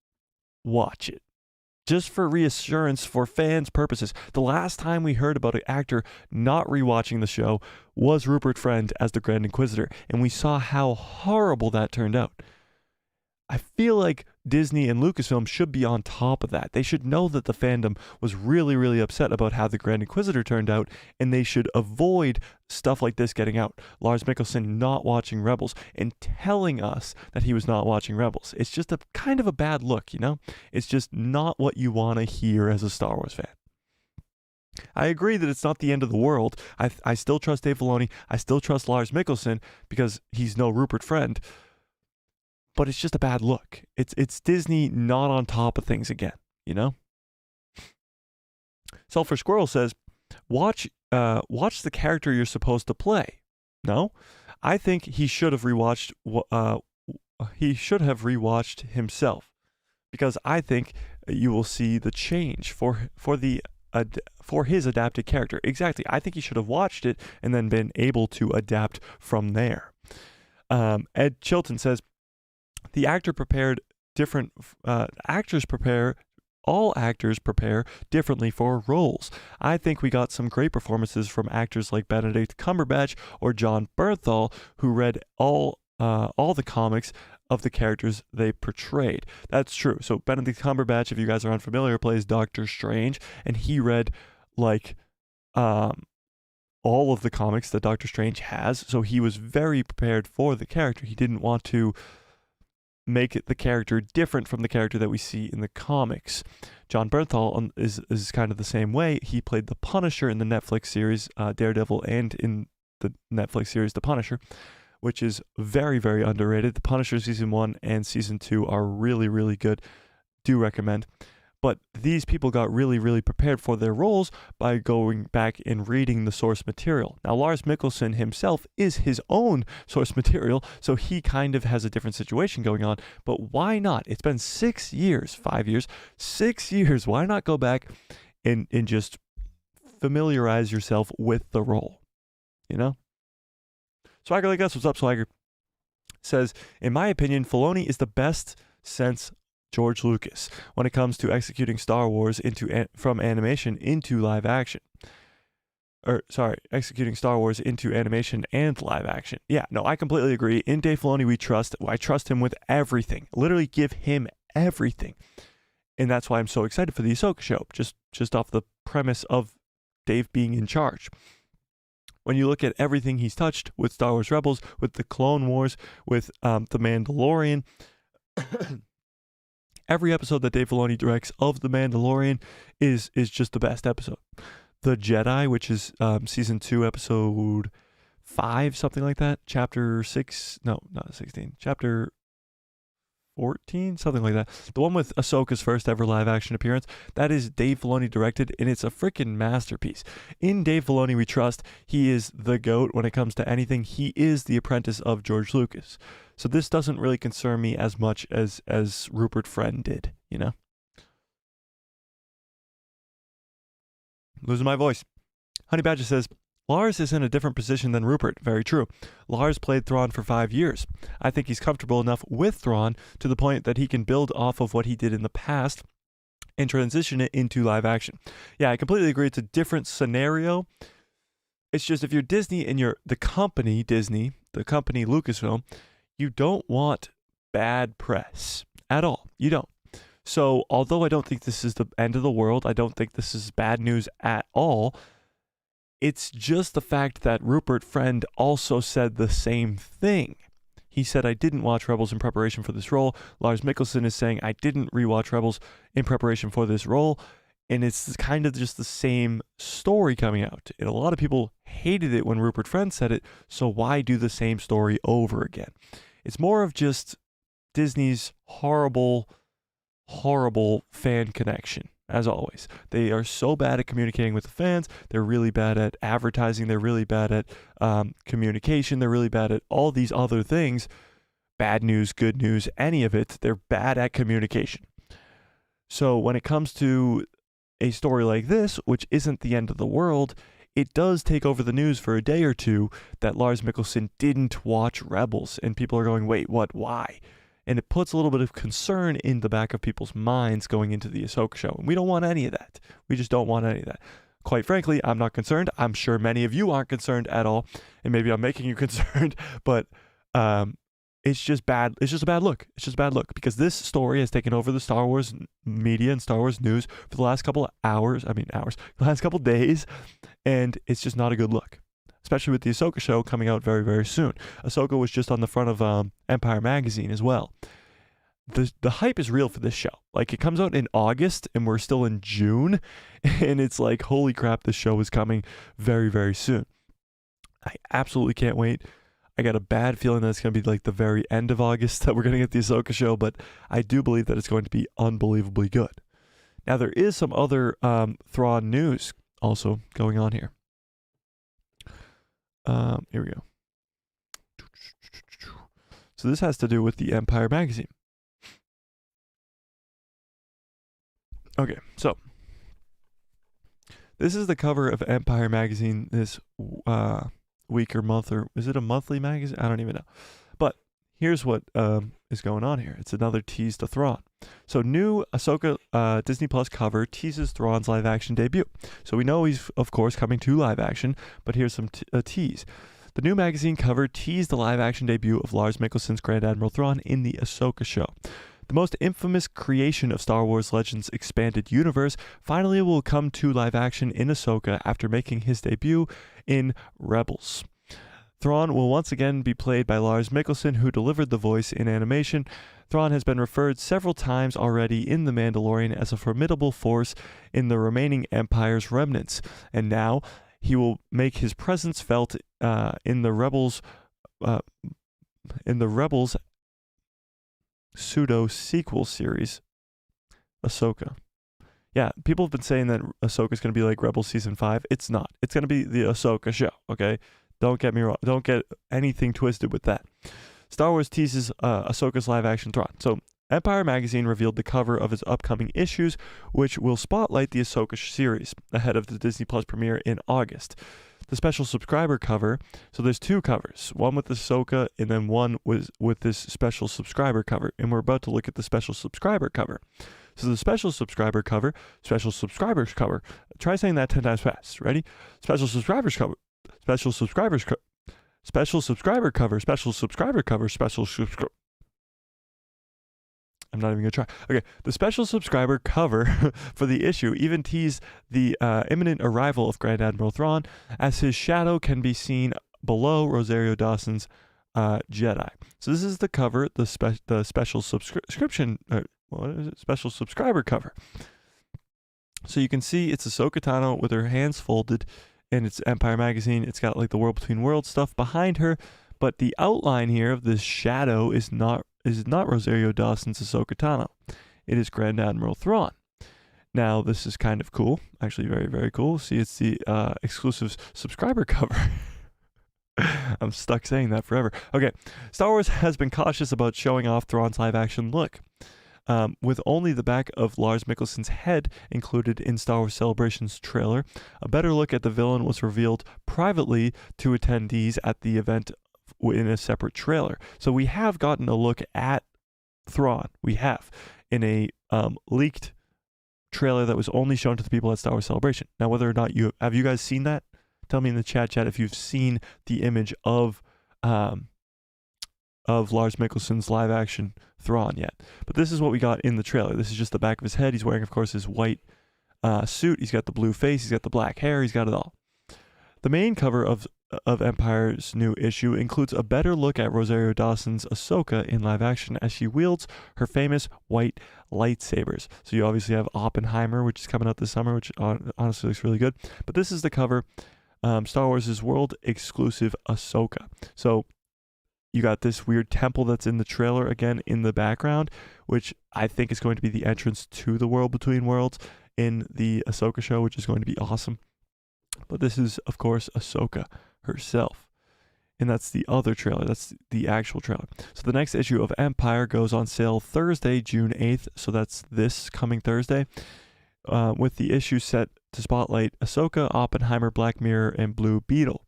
watch it? Just for reassurance, for fans' purposes. The last time we heard about an actor not rewatching the show was Rupert Friend as the Grand Inquisitor, and we saw how horrible that turned out. I feel like Disney and Lucasfilm should be on top of that. They should know that the fandom was really, really upset about how the Grand Inquisitor turned out, and they should avoid stuff like this getting out. Lars Mikkelsen not watching Rebels and telling us that he was not watching Rebels. It's just a kind of a bad look, you know? It's just not what you want to hear as a Star Wars fan. I agree that it's not the end of the world. I still trust Dave Filoni. I still trust Lars Mikkelsen because he's no Rupert Friend. But it's just a bad look. It's Disney not on top of things again, you know? Sulfur Squirrel says, watch the character you're supposed to play. No? I think he should have rewatched himself, because I think you will see the change for his adapted character. Exactly. I think he should have watched it and then been able to adapt from there. Ed Chilton says, the actor prepared different all actors prepare differently for roles. I think we got some great performances from actors like Benedict Cumberbatch or Jon Bernthal, who read all the comics of the characters they portrayed. That's true. So Benedict Cumberbatch, if you guys are unfamiliar, plays Doctor Strange, and he read like all of the comics that Doctor Strange has, so he was very prepared for the character. He didn't want to make the character different from the character that we see in the comics. John Bernthal is kind of the same way. He played the Punisher in the Netflix series Daredevil and in the Netflix series The Punisher, which is very, very underrated. The Punisher season 1 and season 2 are really, really good. Do recommend. But these people got really, really prepared for their roles by going back and reading the source material. Now, Lars Mikkelsen himself is his own source material, so he kind of has a different situation going on. But why not? It's been 6 years, 5 years, 6 years. Why not go back and just familiarize yourself with the role? You know? Swagger like us, what's up, Swagger? Says, in my opinion, Filoni is the best since George Lucas when it comes to executing Star Wars from animation into live action. Executing Star Wars into animation and live action. Yeah, no, I completely agree. In Dave Filoni, we trust. I trust him with everything. Literally give him everything. And that's why I'm so excited for the Ahsoka show, just off the premise of Dave being in charge. When you look at everything he's touched with Star Wars Rebels, with the Clone Wars, with The Mandalorian, every episode that Dave Filoni directs of The Mandalorian is just the best episode. The Jedi, which is season 2, episode 5, something like that. Chapter 6, no, not 16. Chapter 14, something like that. The one with Ahsoka's first ever live action appearance, that is Dave Filoni directed, and it's a freaking masterpiece. In Dave Filoni we trust. He is the GOAT when it comes to anything. He is the apprentice of George Lucas. So this doesn't really concern me as much as Rupert Friend did, you know? Losing my voice. Honey Badger says, Lars is in a different position than Rupert. Very true. Lars played Thrawn for 5 years. I think he's comfortable enough with Thrawn to the point that he can build off of what he did in the past and transition it into live action. Yeah, I completely agree. It's a different scenario. It's just if you're Disney and you're the company Disney, the company Lucasfilm, you don't want bad press at all. You don't. So although I don't think this is the end of the world, I don't think this is bad news at all, it's just the fact that Rupert Friend also said the same thing. He said, I didn't watch Rebels in preparation for this role. Lars Mikkelsen is saying, I didn't rewatch Rebels in preparation for this role. And it's kind of just the same story coming out. And a lot of people hated it when Rupert Friend said it, so why do the same story over again? It's more of just Disney's horrible, horrible fan connection, as always. They are so bad at communicating with the fans. They're really bad at advertising. They're really bad at communication. They're really bad at all these other things. Bad news, good news, any of it. They're bad at communication. So when it comes to a story like this, which isn't the end of the world, it does take over the news for a day or two that Lars Mikkelsen didn't watch Rebels, and people are going, wait, what, why? And it puts a little bit of concern in the back of people's minds going into the Ahsoka show, and we don't want any of that. We just don't want any of that. Quite frankly, I'm not concerned. I'm sure many of you aren't concerned at all, and maybe I'm making you concerned, but it's just bad. It's just a bad look. It's just a bad look because this story has taken over the Star Wars media and Star Wars news for the last couple of the last couple of days, and it's just not a good look, especially with the Ahsoka show coming out very, very soon. Ahsoka was just on the front of Empire magazine as well. The hype is real for this show. Like, it comes out in August, and we're still in June, and it's like, holy crap, this show is coming very, very soon. I absolutely can't wait. I got a bad feeling that it's going to be like the very end of August that we're going to get the Ahsoka show, but I do believe that it's going to be unbelievably good. Now, there is some other Thrawn news also going on here. Here we go. So this has to do with the Empire magazine. Okay, so this is the cover of Empire magazine this week or month, or is it a monthly magazine? I don't even know. But here's what is going on here. It's another tease to Thrawn. So new Ahsoka Disney Plus cover teases Thrawn's live action debut. So we know he's, of course, coming to live action, but here's some tease. The new magazine cover teased the live action debut of Lars Mikkelsen's Grand Admiral Thrawn in the Ahsoka show. The most infamous creation of Star Wars Legends Expanded Universe finally will come to live action in Ahsoka after making his debut in Rebels. Thrawn will once again be played by Lars Mikkelsen, who delivered the voice in animation. Thrawn has been referred several times already in The Mandalorian as a formidable force in the remaining Empire's remnants, and now he will make his presence felt in the Rebels pseudo-sequel series, Ahsoka. Yeah, people have been saying that Ahsoka's going to be like Rebels Season 5. It's not. It's going to be the Ahsoka show, okay? Don't get me wrong. Don't get anything twisted with that. Star Wars teases Ahsoka's live-action Thrawn. So, Empire Magazine revealed the cover of its upcoming issues, which will spotlight the Ahsoka series ahead of the Disney Plus premiere in August. The special subscriber cover, so there's two covers, one with Ahsoka and then one with this special subscriber cover, and we're about to look at the special subscriber cover. So the special subscribers cover, try saying that 10 times fast, ready? Special subscribers cover, special subscriber cover, I'm not even going to try. Okay, the special subscriber cover for the issue even teased the imminent arrival of Grand Admiral Thrawn, as his shadow can be seen below Rosario Dawson's Jedi. So this is the cover, the special subscription, special subscriber cover. So you can see it's Ahsoka Tano with her hands folded, and it's Empire Magazine. It's got like the World Between Worlds stuff behind her, but the outline here of this shadow is not Rosario Dawson's Ahsoka Tano. It is Grand Admiral Thrawn. Now, this is kind of cool. Actually, very, very cool. See, it's the exclusive subscriber cover. I'm stuck saying that forever. Okay, Star Wars has been cautious about showing off Thrawn's live-action look. With only the back of Lars Mikkelsen's head included in Star Wars Celebration's trailer, a better look at the villain was revealed privately to attendees at the event in a separate trailer. So we have gotten a look at Thrawn. We have in a leaked trailer that was only shown to the people at Star Wars Celebration. Now, whether or not have you guys seen that? Tell me in the chat if you've seen the image of Lars Mikkelsen's live action Thrawn yet. But this is what we got in the trailer. This is just the back of his head. He's wearing, of course, his white suit. He's got the blue face. He's got the black hair. He's got it all. The main cover of Empire's new issue includes a better look at Rosario Dawson's Ahsoka in live action as she wields her famous white lightsabers. So you obviously have Oppenheimer, which is coming out this summer, which honestly looks really good. But this is the cover, Star Wars' world exclusive Ahsoka. So you got this weird temple that's in the trailer again in the background, which I think is going to be the entrance to the World Between Worlds in the Ahsoka show, which is going to be awesome. But this is, of course, Ahsoka herself. And that's the other trailer. That's the actual trailer. So the next issue of Empire goes on sale Thursday, June 8th. So that's this coming Thursday. With the issue set to spotlight Ahsoka, Oppenheimer, Black Mirror, and Blue Beetle.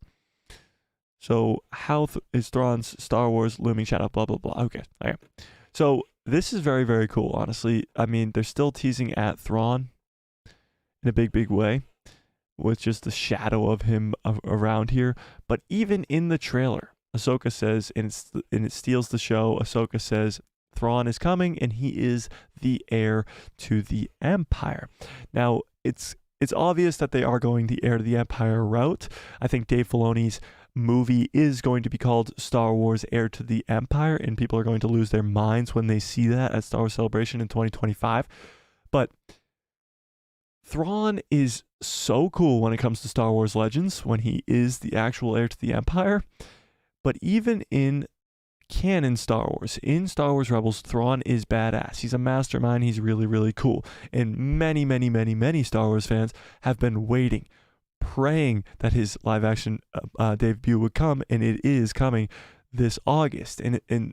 So how is Thrawn's Star Wars looming shadow? Blah, blah, blah. Okay. So this is very, very cool, honestly. I mean, they're still teasing at Thrawn in a big, big way, with just the shadow of him around here. But even in the trailer, Ahsoka says, and it steals the show, Ahsoka says, Thrawn is coming, and he is the heir to the Empire. Now, it's obvious that they are going the heir to the Empire route. I think Dave Filoni's movie is going to be called Star Wars Heir to the Empire, and people are going to lose their minds when they see that at Star Wars Celebration in 2025. But Thrawn is so cool when it comes to Star Wars Legends, when he is the actual heir to the Empire. But even in canon Star Wars, in Star Wars Rebels, Thrawn is badass. He's a mastermind. He's really, really cool. And many, many, many, many Star Wars fans have been waiting, praying that his live action debut would come, and it is coming this August. And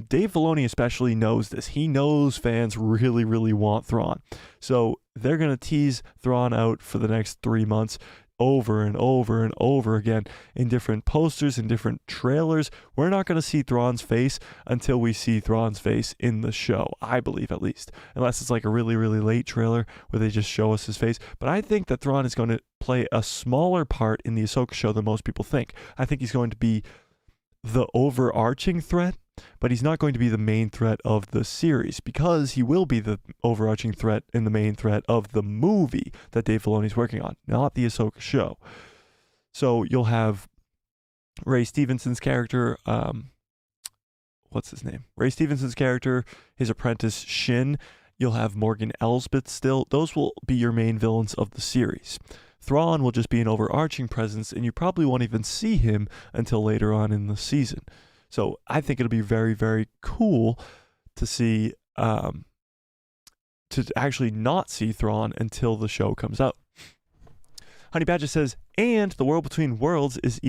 Dave Filoni especially knows this. He knows fans really, really want Thrawn. So they're going to tease Thrawn out for the next 3 months over and over and over again in different posters and different trailers. We're not going to see Thrawn's face until we see Thrawn's face in the show, I believe, at least. Unless it's like a really, really late trailer where they just show us his face. But I think that Thrawn is going to play a smaller part in the Ahsoka show than most people think. I think he's going to be the overarching threat, but he's not going to be the main threat of the series, because he will be the overarching threat and the main threat of the movie that Dave Filoni's working on, not the Ahsoka show. So you'll have Ray Stevenson's character, what's his name? Ray Stevenson's character, his apprentice Shin. You'll have Morgan Elsbeth still. Those will be your main villains of the series. Thrawn will just be an overarching presence, and you probably won't even see him until later on in the season. So I think it'll be very, very cool to see, to actually not see Thrawn until the show comes out. Honey Badger says, and the world between worlds is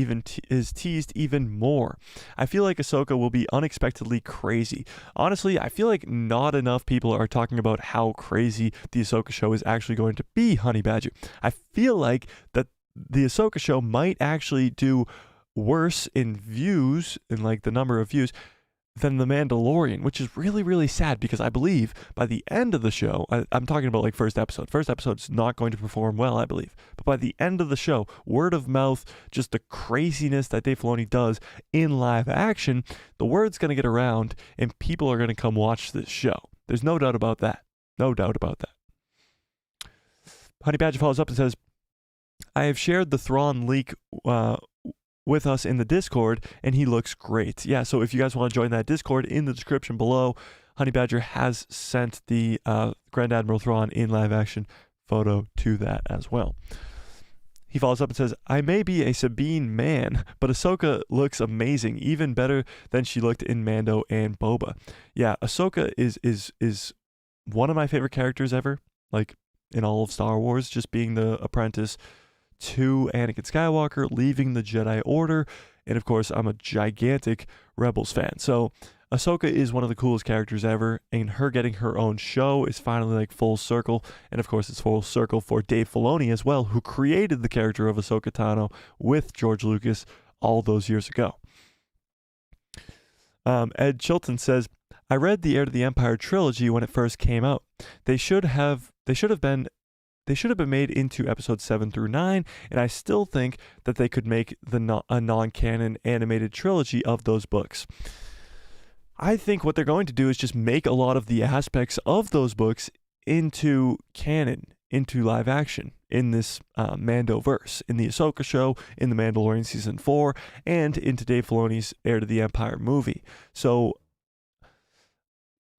teased even more. I feel like Ahsoka will be unexpectedly crazy. Honestly, I feel like not enough people are talking about how crazy the Ahsoka show is actually going to be, Honey Badger. I feel like that the Ahsoka show might actually do worse in views, in like the number of views, than The Mandalorian, which is really, really sad, because I believe by the end of the show, I'm talking about like first episode's not going to perform well, I believe. But by the end of the show, word of mouth, just the craziness that Dave Filoni does in live action, the word's going to get around and people are going to come watch this show. There's no doubt about that. No doubt about that. Honey Badger follows up and says, I have shared the Thrawn leak with us in the Discord, and he looks great. Yeah, so if you guys want to join that Discord, in the description below, Honey Badger has sent the Grand Admiral Thrawn in live action photo to that as well. He follows up and says, I may be a Sabine man, but Ahsoka looks amazing, even better than she looked in Mando and Boba. Yeah, Ahsoka is one of my favorite characters ever, like in all of Star Wars, just being the apprentice to Anakin Skywalker, leaving the Jedi Order, and of course I'm a gigantic Rebels fan. So Ahsoka is one of the coolest characters ever, and her getting her own show is finally like full circle. And of course it's full circle for Dave Filoni as well, who created the character of Ahsoka Tano with George Lucas all those years ago. Ed Chilton says, I read the Heir to the Empire trilogy when it first came out. They should have been made into episodes 7 through 9, and I still think that they could make a non-canon animated trilogy of those books. I think what they're going to do is just make a lot of the aspects of those books into canon, into live action, in this Mandoverse, in the Ahsoka show, in The Mandalorian Season 4, and into Dave Filoni's Heir to the Empire movie. So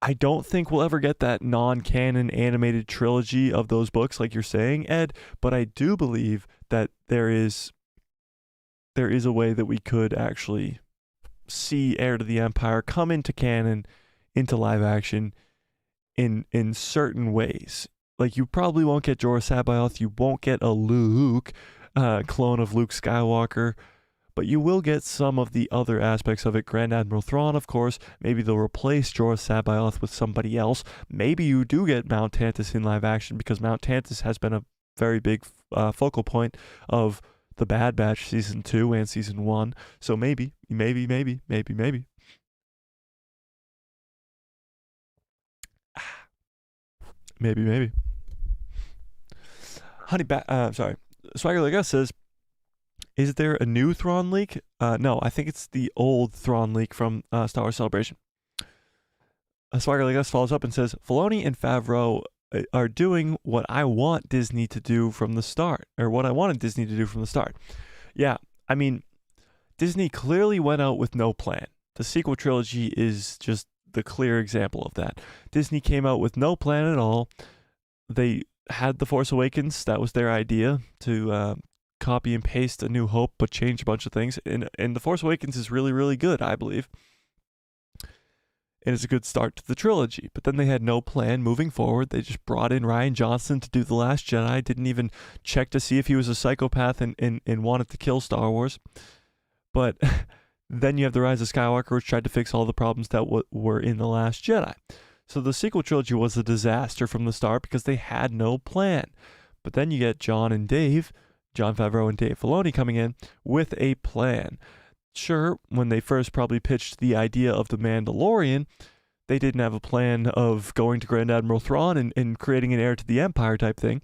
I don't think we'll ever get that non-canon animated trilogy of those books like you're saying, Ed, but I do believe that there is a way that we could actually see Heir to the Empire come into canon, into live action in certain ways. Like, you probably won't get Jorah Sabaoth, you won't get a Luke, clone of Luke Skywalker, but you will get some of the other aspects of it. Grand Admiral Thrawn, of course. Maybe they'll replace Jorah Sabaoth with somebody else. Maybe you do get Mount Tantiss in live action, because Mount Tantiss has been a very big focal point of The Bad Batch Season 2 and Season 1. So maybe. Maybe. Swagger Like Us says, is there a new Thrawn leak? No, I think it's the old Thrawn leak from Star Wars Celebration. Swagger Like Us follows up and says, Filoni and Favreau are doing what I want Disney to do from the start, or what I wanted Disney to do from the start. Yeah, I mean, Disney clearly went out with no plan. The sequel trilogy is just the clear example of that. Disney came out with no plan at all. They had The Force Awakens. That was their idea, to copy and paste A New Hope, but change a bunch of things. And The Force Awakens is really, really good, I believe. And it's a good start to the trilogy. But then they had no plan moving forward. They just brought in Rian Johnson to do The Last Jedi. Didn't even check to see if he was a psychopath and wanted to kill Star Wars. But then you have The Rise of Skywalker, which tried to fix all the problems that were in The Last Jedi. So the sequel trilogy was a disaster from the start because they had no plan. But then you get Jon Favreau and Dave Filoni coming in with a plan. Sure, when they first probably pitched the idea of The Mandalorian, they didn't have a plan of going to Grand Admiral Thrawn and creating an heir to the Empire type thing.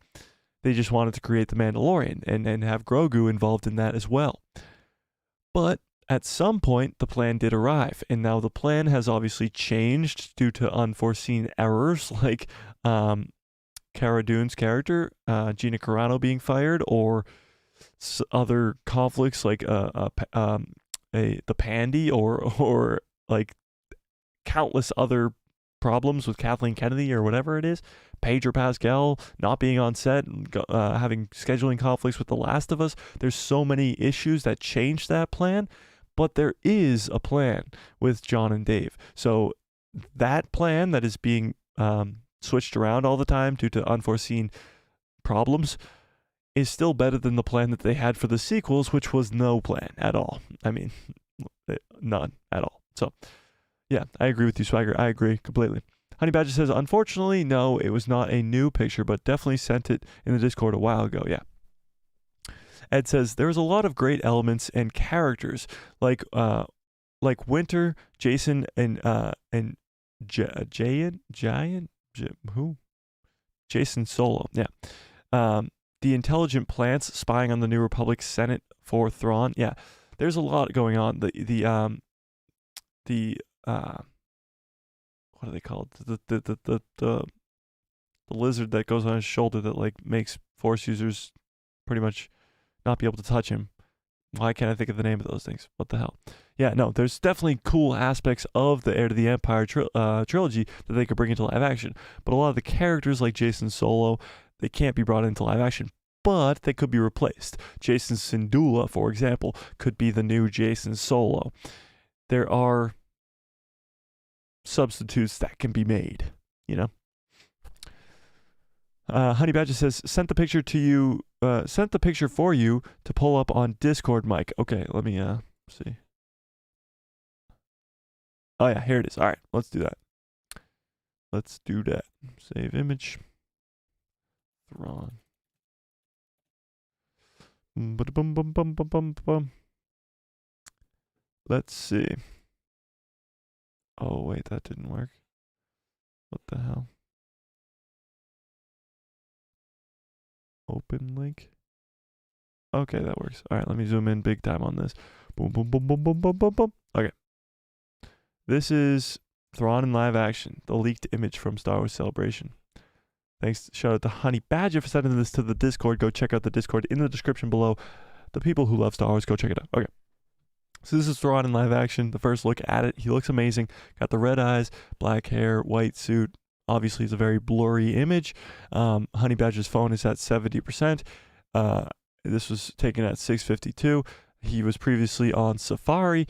They just wanted to create The Mandalorian and have Grogu involved in that as well. But at some point, the plan did arrive, and now the plan has obviously changed due to unforeseen errors, like Cara Dune's character, Gina Carano, being fired, or other conflicts like the Pandy, or like countless other problems with Kathleen Kennedy or whatever it is. Pedro Pascal not being on set, and having scheduling conflicts with The Last of Us. There's so many issues that changed that plan, but there is a plan with John and Dave. So that plan that is being switched around all the time due to unforeseen problems is still better than the plan that they had for the sequels, which was no plan at all. I mean, none at all. So yeah, I agree with you, Swagger. I agree completely. Honey Badger says, unfortunately, no, it was not a new picture, but definitely sent it in the Discord a while ago. Yeah. Ed says, there's a lot of great elements and characters, like Winter, Jason, and Jason Solo. Yeah. The intelligent plants spying on the New Republic Senate for Thrawn. Yeah. There's a lot going on. What are they called? The lizard that goes on his shoulder that like makes Force users pretty much not be able to touch him. Why can't I think of the name of those things? What the hell? Yeah, no, there's definitely cool aspects of the Heir to the Empire trilogy that they could bring into live action. But a lot of the characters like Jason Solo, they can't be brought into live action, but they could be replaced. Jason Syndulla, for example, could be the new Jason Solo. There are substitutes that can be made, you know? Honey Badger says, sent the picture for you to pull up on Discord, Mike. Okay, let me see. Oh yeah, here it is. All right, let's do that. Save image. Thrawn. Let's see. Oh wait, that didn't work. What the hell? Open link. Okay, that works. All right, let me zoom in big time on this. Boom, boom, boom, boom, boom, boom, boom, boom. Okay. This is Thrawn in live action, the leaked image from Star Wars Celebration. Thanks, shout out to Honey Badger for sending this to the Discord. Go check out the Discord in the description below. The people who love Star Wars, go check it out. Okay. So this is Thrawn in live action. The first look at it. He looks amazing. Got the red eyes, black hair, white suit. Obviously, it's a very blurry image. Honey Badger's phone is at 70%. This was taken at 6:52. He was previously on Safari.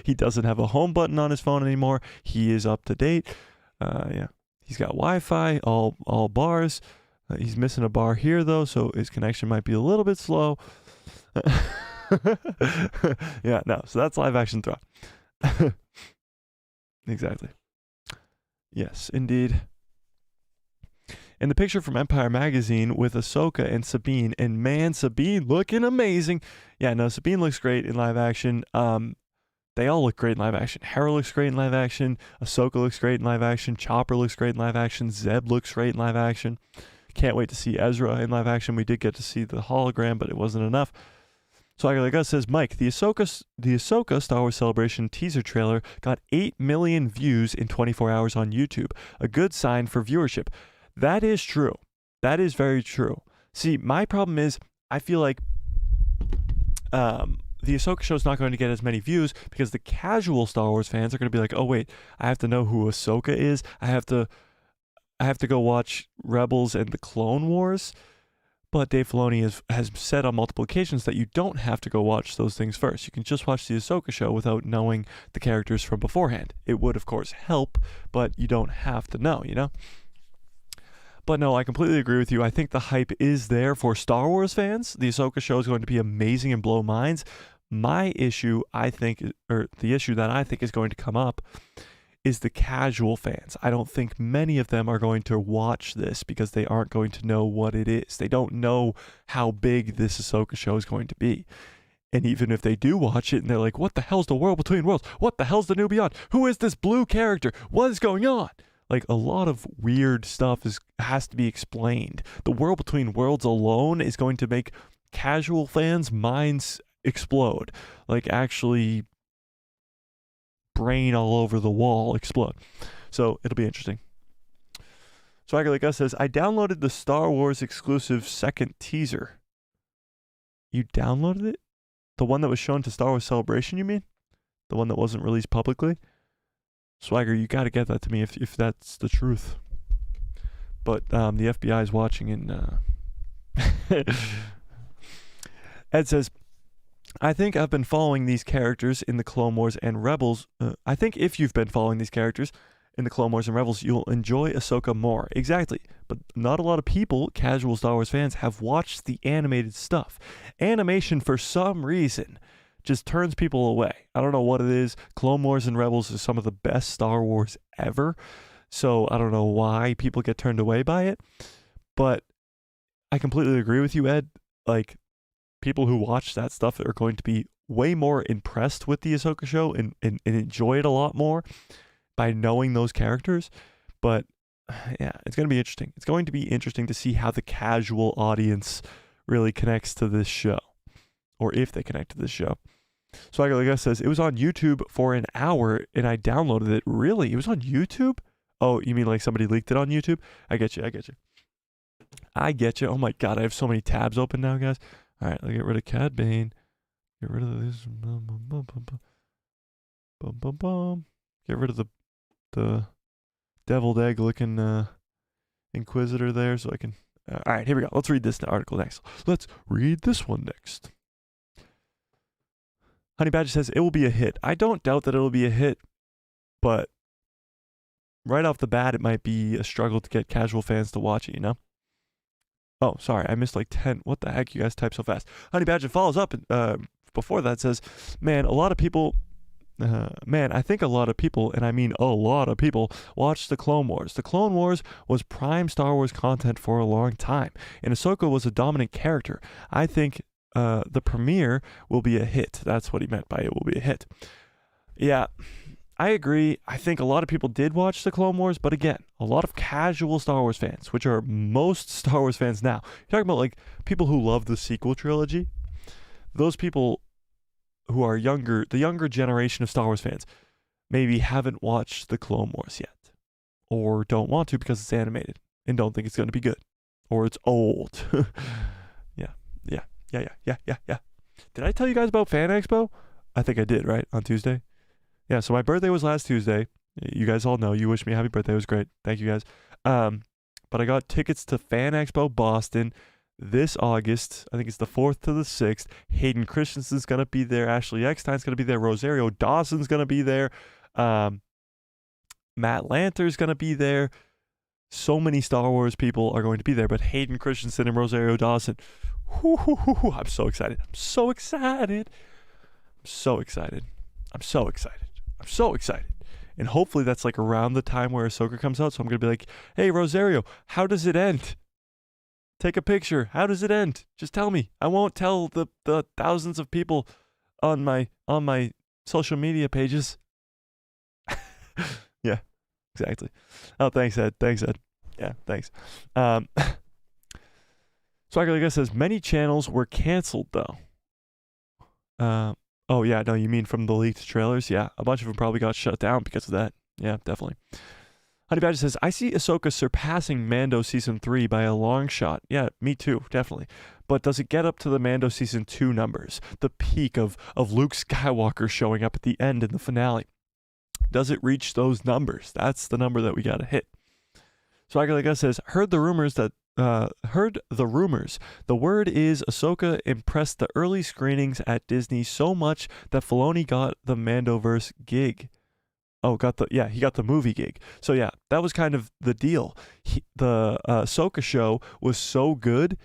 He doesn't have a home button on his phone anymore. He is up to date. Yeah, he's got Wi-Fi, all bars. He's missing a bar here though, so his connection might be a little bit slow. Yeah, no. So that's live action Thrawn. Exactly. Yes, indeed. And the picture from Empire Magazine with Ahsoka and Sabine, and man, Sabine looking amazing. Yeah, no, Sabine looks great in live action. They all look great in live action. Hera looks great in live action. Ahsoka looks great in live action. Chopper looks great in live action. Zeb looks great in live action. Can't wait to see Ezra in live action. We did get to see the hologram, but it wasn't enough. So like us says, Mike, the Ahsoka Star Wars Celebration teaser trailer got 8 million views in 24 hours on YouTube. A good sign for viewership. That is true. That is very true. See, my problem is I feel like the Ahsoka show is not going to get as many views because the casual Star Wars fans are going to be like, oh wait, I have to know who Ahsoka is. I have to go watch Rebels and the Clone Wars. But Dave Filoni has said on multiple occasions that you don't have to go watch those things first. You can just watch the Ahsoka show without knowing the characters from beforehand. It would, of course, help, but you don't have to know, you know? But no, I completely agree with you. I think the hype is there for Star Wars fans. The Ahsoka show is going to be amazing and blow minds. My issue, I think, or the issue that I think is going to come up is the casual fans. I don't think many of them are going to watch this because they aren't going to know what it is. They don't know how big this Ahsoka show is going to be. And even if they do watch it and they're like, what the hell's the world between worlds? What the hell's the new beyond? Who is this blue character? What is going on? Like, a lot of weird stuff has to be explained. The world between worlds alone is going to make casual fans' minds explode, like actually brain all over the wall explode. So it'll be interesting. Swagger Like Us says, I downloaded the Star Wars exclusive second teaser. You downloaded it? The one that was shown to Star Wars Celebration, you mean? The one that wasn't released publicly? Swagger, you got to get that to me if that's the truth. But the FBI is watching and Ed says, I think I've been following these characters in the Clone Wars and Rebels. I think if you've been following these characters in the Clone Wars and Rebels, you'll enjoy Ahsoka more. Exactly. But not a lot of people, casual Star Wars fans, have watched the animated stuff. Animation, for some reason, just turns people away. I don't know what it is. Clone Wars and Rebels is some of the best Star Wars ever. So I don't know why people get turned away by it. But I completely agree with you, Ed. Like, people who watch that stuff are going to be way more impressed with the Ahsoka show and enjoy it a lot more by knowing those characters. But yeah, it's going to be interesting. It's going to be interesting to see how the casual audience really connects to this show, or if they connect to this show. Swagger Like Us says, it was on YouTube for an hour and I downloaded it. Really? It was on YouTube? Oh, you mean like somebody leaked it on YouTube? I get you. Oh my God, I have so many tabs open now, guys. All right, I'll get rid of Cad Bane. Get rid of this. Get rid of the deviled egg looking Inquisitor there so I can... all right, here we go. Let's read this article next. Let's read this one next. Honey Badger says, it will be a hit. I don't doubt that it will be a hit, but right off the bat, it might be a struggle to get casual fans to watch it, you know? Oh, sorry, I missed like 10. What the heck? You guys type so fast. Honey Badger follows up before that, says, man, a lot of people... I think a lot of people, and I mean a lot of people, watched the Clone Wars. The Clone Wars was prime Star Wars content for a long time, and Ahsoka was a dominant character. I think the premiere will be a hit. That's what he meant by it will be a hit. Yeah, I agree. I think a lot of people did watch the Clone Wars, but again, a lot of casual Star Wars fans, which are most Star Wars fans now. You're talking about like people who love the sequel trilogy. Those people who are younger, the younger generation of Star Wars fans, maybe haven't watched the Clone Wars yet, or don't want to because it's animated and don't think it's going to be good, or it's old. Yeah. Did I tell you guys about Fan Expo? I think I did, right? On Tuesday? Yeah, so my birthday was last Tuesday. You guys all know. You wished me a happy birthday. It was great. Thank you guys. But I got tickets to Fan Expo Boston this August. I think it's the 4th to the 6th. Hayden Christensen's going to be there. Ashley Eckstein's going to be there. Rosario Dawson's going to be there. Matt Lanter's going to be there. So many Star Wars people are going to be there, but Hayden Christensen and Rosario Dawson. I'm so excited. I'm so excited. And hopefully that's like around the time where Ahsoka comes out. So I'm going to be like, hey, Rosario, how does it end? Take a picture. How does it end? Just tell me. I won't tell the thousands of people on my social media pages. Yeah, exactly. Oh, thanks, Ed. Yeah, thanks. Swagger Like Us says, many channels were canceled, though. Oh, yeah, no, you mean from the leaked trailers? Yeah, a bunch of them probably got shut down because of that. Yeah, definitely. Honey Badger says, I see Ahsoka surpassing Mando Season 3 by a long shot. Yeah, me too, definitely. But does it get up to the Mando Season 2 numbers? The peak of Luke Skywalker showing up at the end in the finale. Does it reach those numbers? That's the number that we got to hit. Swagger Like Us says, heard the rumors. The word is Ahsoka impressed the early screenings at Disney so much that Filoni got the Mandoverse gig. Oh, he got the movie gig. So yeah, that was kind of the deal. The Ahsoka show was so good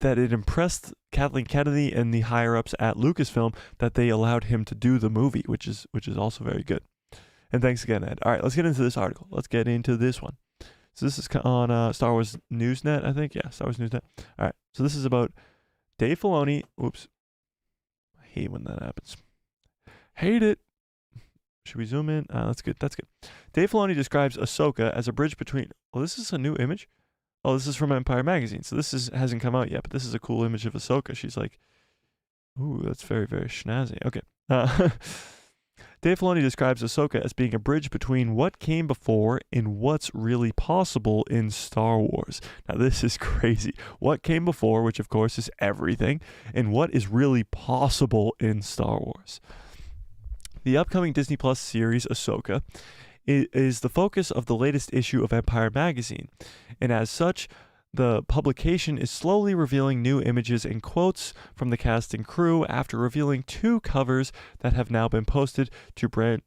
that it impressed Kathleen Kennedy and the higher ups at Lucasfilm that they allowed him to do the movie, which is also very good. And thanks again, Ed. All right, let's get into this article. Let's get into this one. So this is on Star Wars Newsnet, I think. Yeah, Star Wars Newsnet. All right, so this is about Dave Filoni. Oops. I hate when that happens. Hate it. Should we zoom in? That's good. Dave Filoni describes Ahsoka as a bridge between... Oh, this is a new image? Oh, this is from Empire Magazine. So this hasn't come out yet, but this is a cool image of Ahsoka. She's like Ooh, that's very, very snazzy. Okay. Uh, Dave Filoni describes Ahsoka as being a bridge between what came before and what's really possible in Star Wars. Now, this is crazy. What came before, which of course is everything, and what is really possible in Star Wars. The upcoming Disney Plus series Ahsoka is the focus of the latest issue of Empire magazine, and as such, the publication is slowly revealing new images and quotes from the cast and crew after revealing 2 covers that have now been posted to brand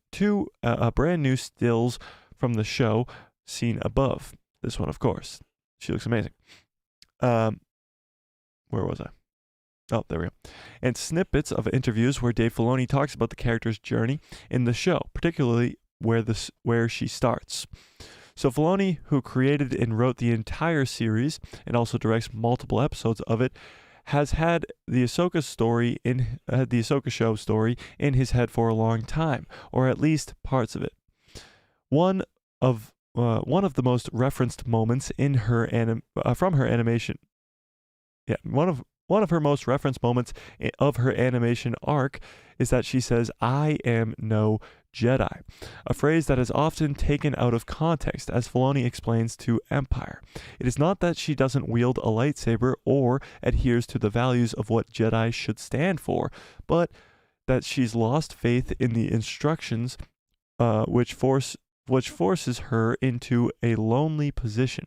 new stills from the show seen above. This one, of course. She looks amazing. Where was I? Oh, there we go. And snippets of interviews where Dave Filoni talks about the character's journey in the show, particularly where she starts. So Filoni, who created and wrote the entire series and also directs multiple episodes of it, has had the Ahsoka show story in his head for a long time, or at least parts of it. One of the most referenced moments in from her animation. Yeah, one of her most referenced moments of her animation arc is that she says, "I am no Jedi," a phrase that is often taken out of context, as Filoni explains to Empire. It is not that she doesn't wield a lightsaber or adheres to the values of what Jedi should stand for, but that she's lost faith in the instructions, which forces her into a lonely position.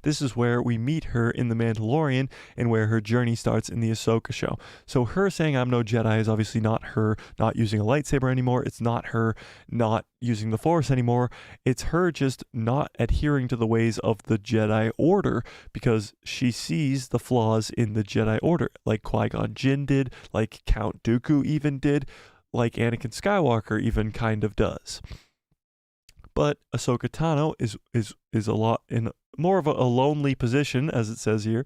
This is where we meet her in The Mandalorian and where her journey starts in the Ahsoka show. So her saying "I'm no Jedi" is obviously not her not using a lightsaber anymore. It's not her not using the Force anymore. It's her just not adhering to the ways of the Jedi Order because she sees the flaws in the Jedi Order, like Qui-Gon Jinn did, like Count Dooku even did, like Anakin Skywalker even kind of does. But Ahsoka Tano is a lot in more of a lonely position, as it says here,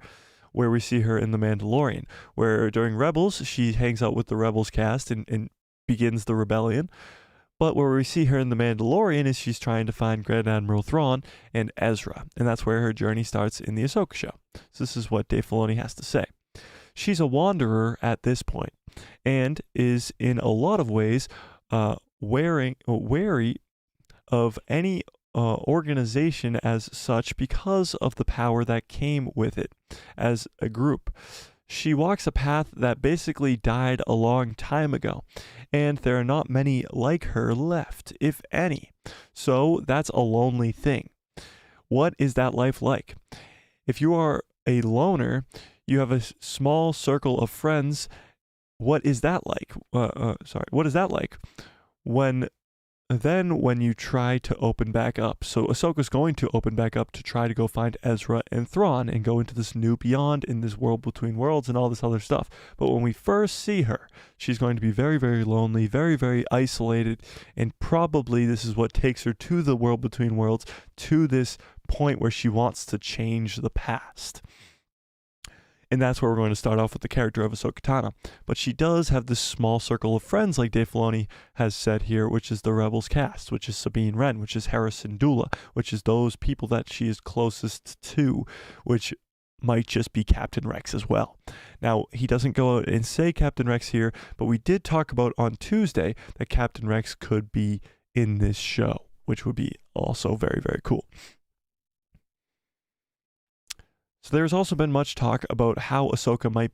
where we see her in The Mandalorian, where during Rebels, she hangs out with the Rebels cast and begins the rebellion. But where we see her in The Mandalorian is she's trying to find Grand Admiral Thrawn and Ezra, and that's where her journey starts in the Ahsoka show. So this is what Dave Filoni has to say. She's a wanderer at this point, and is in a lot of ways wary of any organization as such because of the power that came with it as a group. She walks a path that basically died a long time ago, and there are not many like her left, if any. So that's a lonely thing. What is that life like? If you are a loner, you have a small circle of friends. What is that like? What is that like? When you try to open back up. So Ahsoka's going to open back up to try to go find Ezra and Thrawn and go into this new beyond in this world between worlds and all this other stuff. But when we first see her, she's going to be very, very lonely, very, very isolated, and probably this is what takes her to the world between worlds, to this point where she wants to change the past. And that's where we're going to start off with the character of Ahsoka Tano. But she does have this small circle of friends, like Dave Filoni has said here, which is the Rebels cast, which is Sabine Wren, which is Harrison Dula, which is those people that she is closest to, which might just be Captain Rex as well. Now, he doesn't go out and say Captain Rex here, but we did talk about on Tuesday that Captain Rex could be in this show, which would be also very, very cool. So there's also been much talk about how Ahsoka might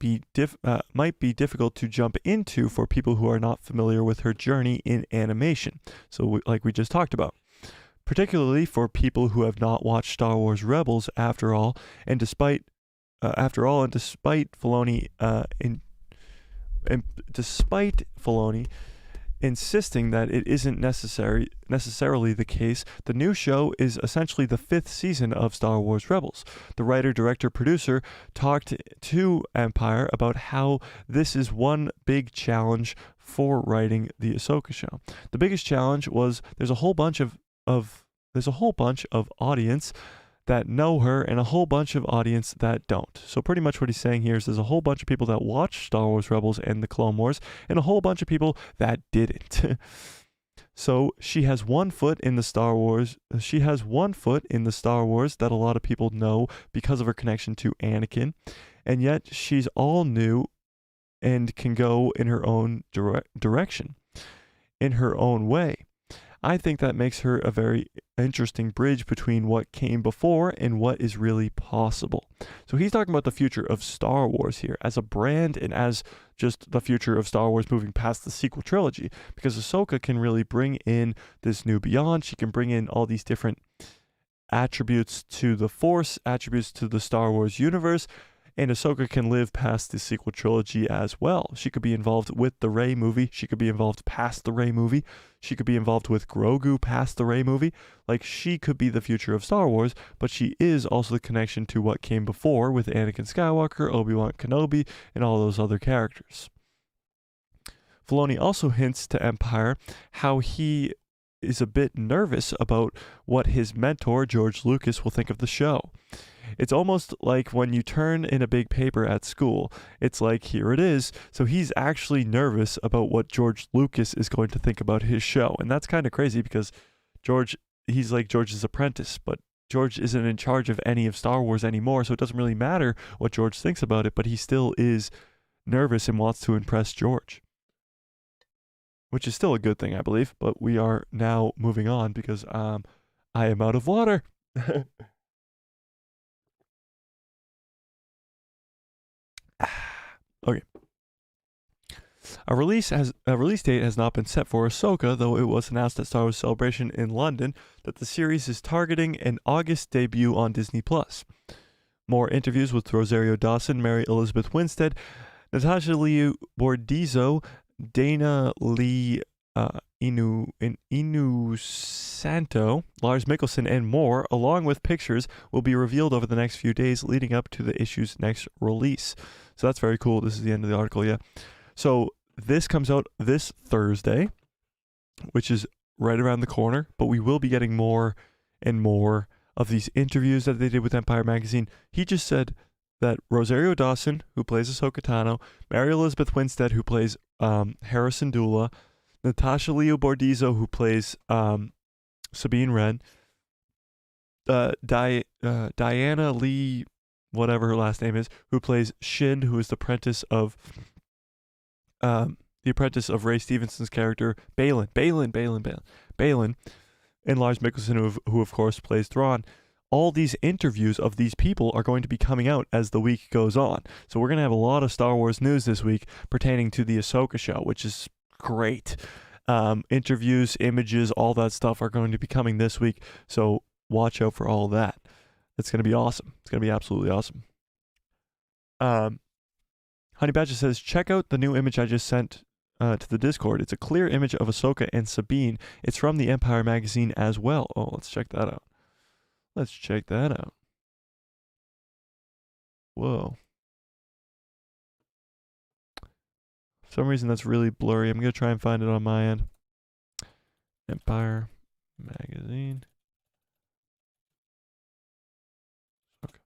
be difficult to jump into for people who are not familiar with her journey in animation. So like we just talked about, particularly for people who have not watched Star Wars Rebels despite Filoni insisting that it isn't necessarily the case, the new show is essentially the 5th season of Star Wars Rebels. The writer, director, producer talked to Empire about how this is one big challenge for writing the Ahsoka show. The biggest challenge was there's a whole bunch of audience that know her and a whole bunch of audience that don't. So pretty much what he's saying here is there's a whole bunch of people that watch Star Wars Rebels and the Clone Wars and a whole bunch of people that didn't. So she has one foot in the Star Wars that a lot of people know because of her connection to Anakin, and yet she's all new and can go in her own direction, in her own way. I think that makes her a very interesting bridge between what came before and what is really possible. So he's talking about the future of Star Wars here as a brand and as just the future of Star Wars moving past the sequel trilogy, because Ahsoka can really bring in this new beyond. She can bring in all these different attributes to the Force, attributes to the Star Wars universe, and Ahsoka can live past the sequel trilogy as well. She could be involved with the Rey movie. She could be involved past the Rey movie. She could be involved with Grogu past the Rey movie. Like, she could be the future of Star Wars, but she is also the connection to what came before with Anakin Skywalker, Obi-Wan Kenobi, and all those other characters. Filoni also hints to Empire how he is a bit nervous about what his mentor, George Lucas, will think of the show. It's almost like when you turn in a big paper at school, it's like, here it is. So he's actually nervous about what George Lucas is going to think about his show. And that's kind of crazy because he's like George's apprentice, but George isn't in charge of any of Star Wars anymore. So it doesn't really matter what George thinks about it, but he still is nervous and wants to impress George, which is still a good thing, I believe. But we are now moving on because I am out of water. Okay. A release date has not been set for Ahsoka, though it was announced at Star Wars Celebration in London that the series is targeting an August debut on Disney+. More interviews with Rosario Dawson, Mary Elizabeth Winstead, Natasha Liu Bordizzo, Dana Lee Inu-Santo, Lars Mikkelsen, and more, along with pictures, will be revealed over the next few days leading up to the issue's next release. So that's very cool. This is the end of the article, yeah. So this comes out this Thursday, which is right around the corner, but we will be getting more and more of these interviews that they did with Empire Magazine. He just said that Rosario Dawson, who plays Ahsoka Tano, Mary Elizabeth Winstead, who plays Hera Syndulla, Natasha Liu Bordizzo, who plays Sabine Wren, Diana Lee, whatever her last name is, who plays Shin, who is the apprentice of Ray Stevenson's character Balin, and Lars Mikkelsen, who of course plays Thrawn. All these interviews of these people are going to be coming out as the week goes on. So we're going to have a lot of Star Wars news this week pertaining to the Ahsoka show, which is great. Interviews, images, all that stuff are going to be coming this week. So watch out for all that. It's going to be awesome. It's going to be absolutely awesome. Honey Badger says, check out the new image I just sent to the Discord. It's a clear image of Ahsoka and Sabine. It's from the Empire Magazine as well. Oh, let's check that out. Let's check that out. Whoa. For some reason that's really blurry. I'm going to try and find it on my end. Empire Magazine. Okay.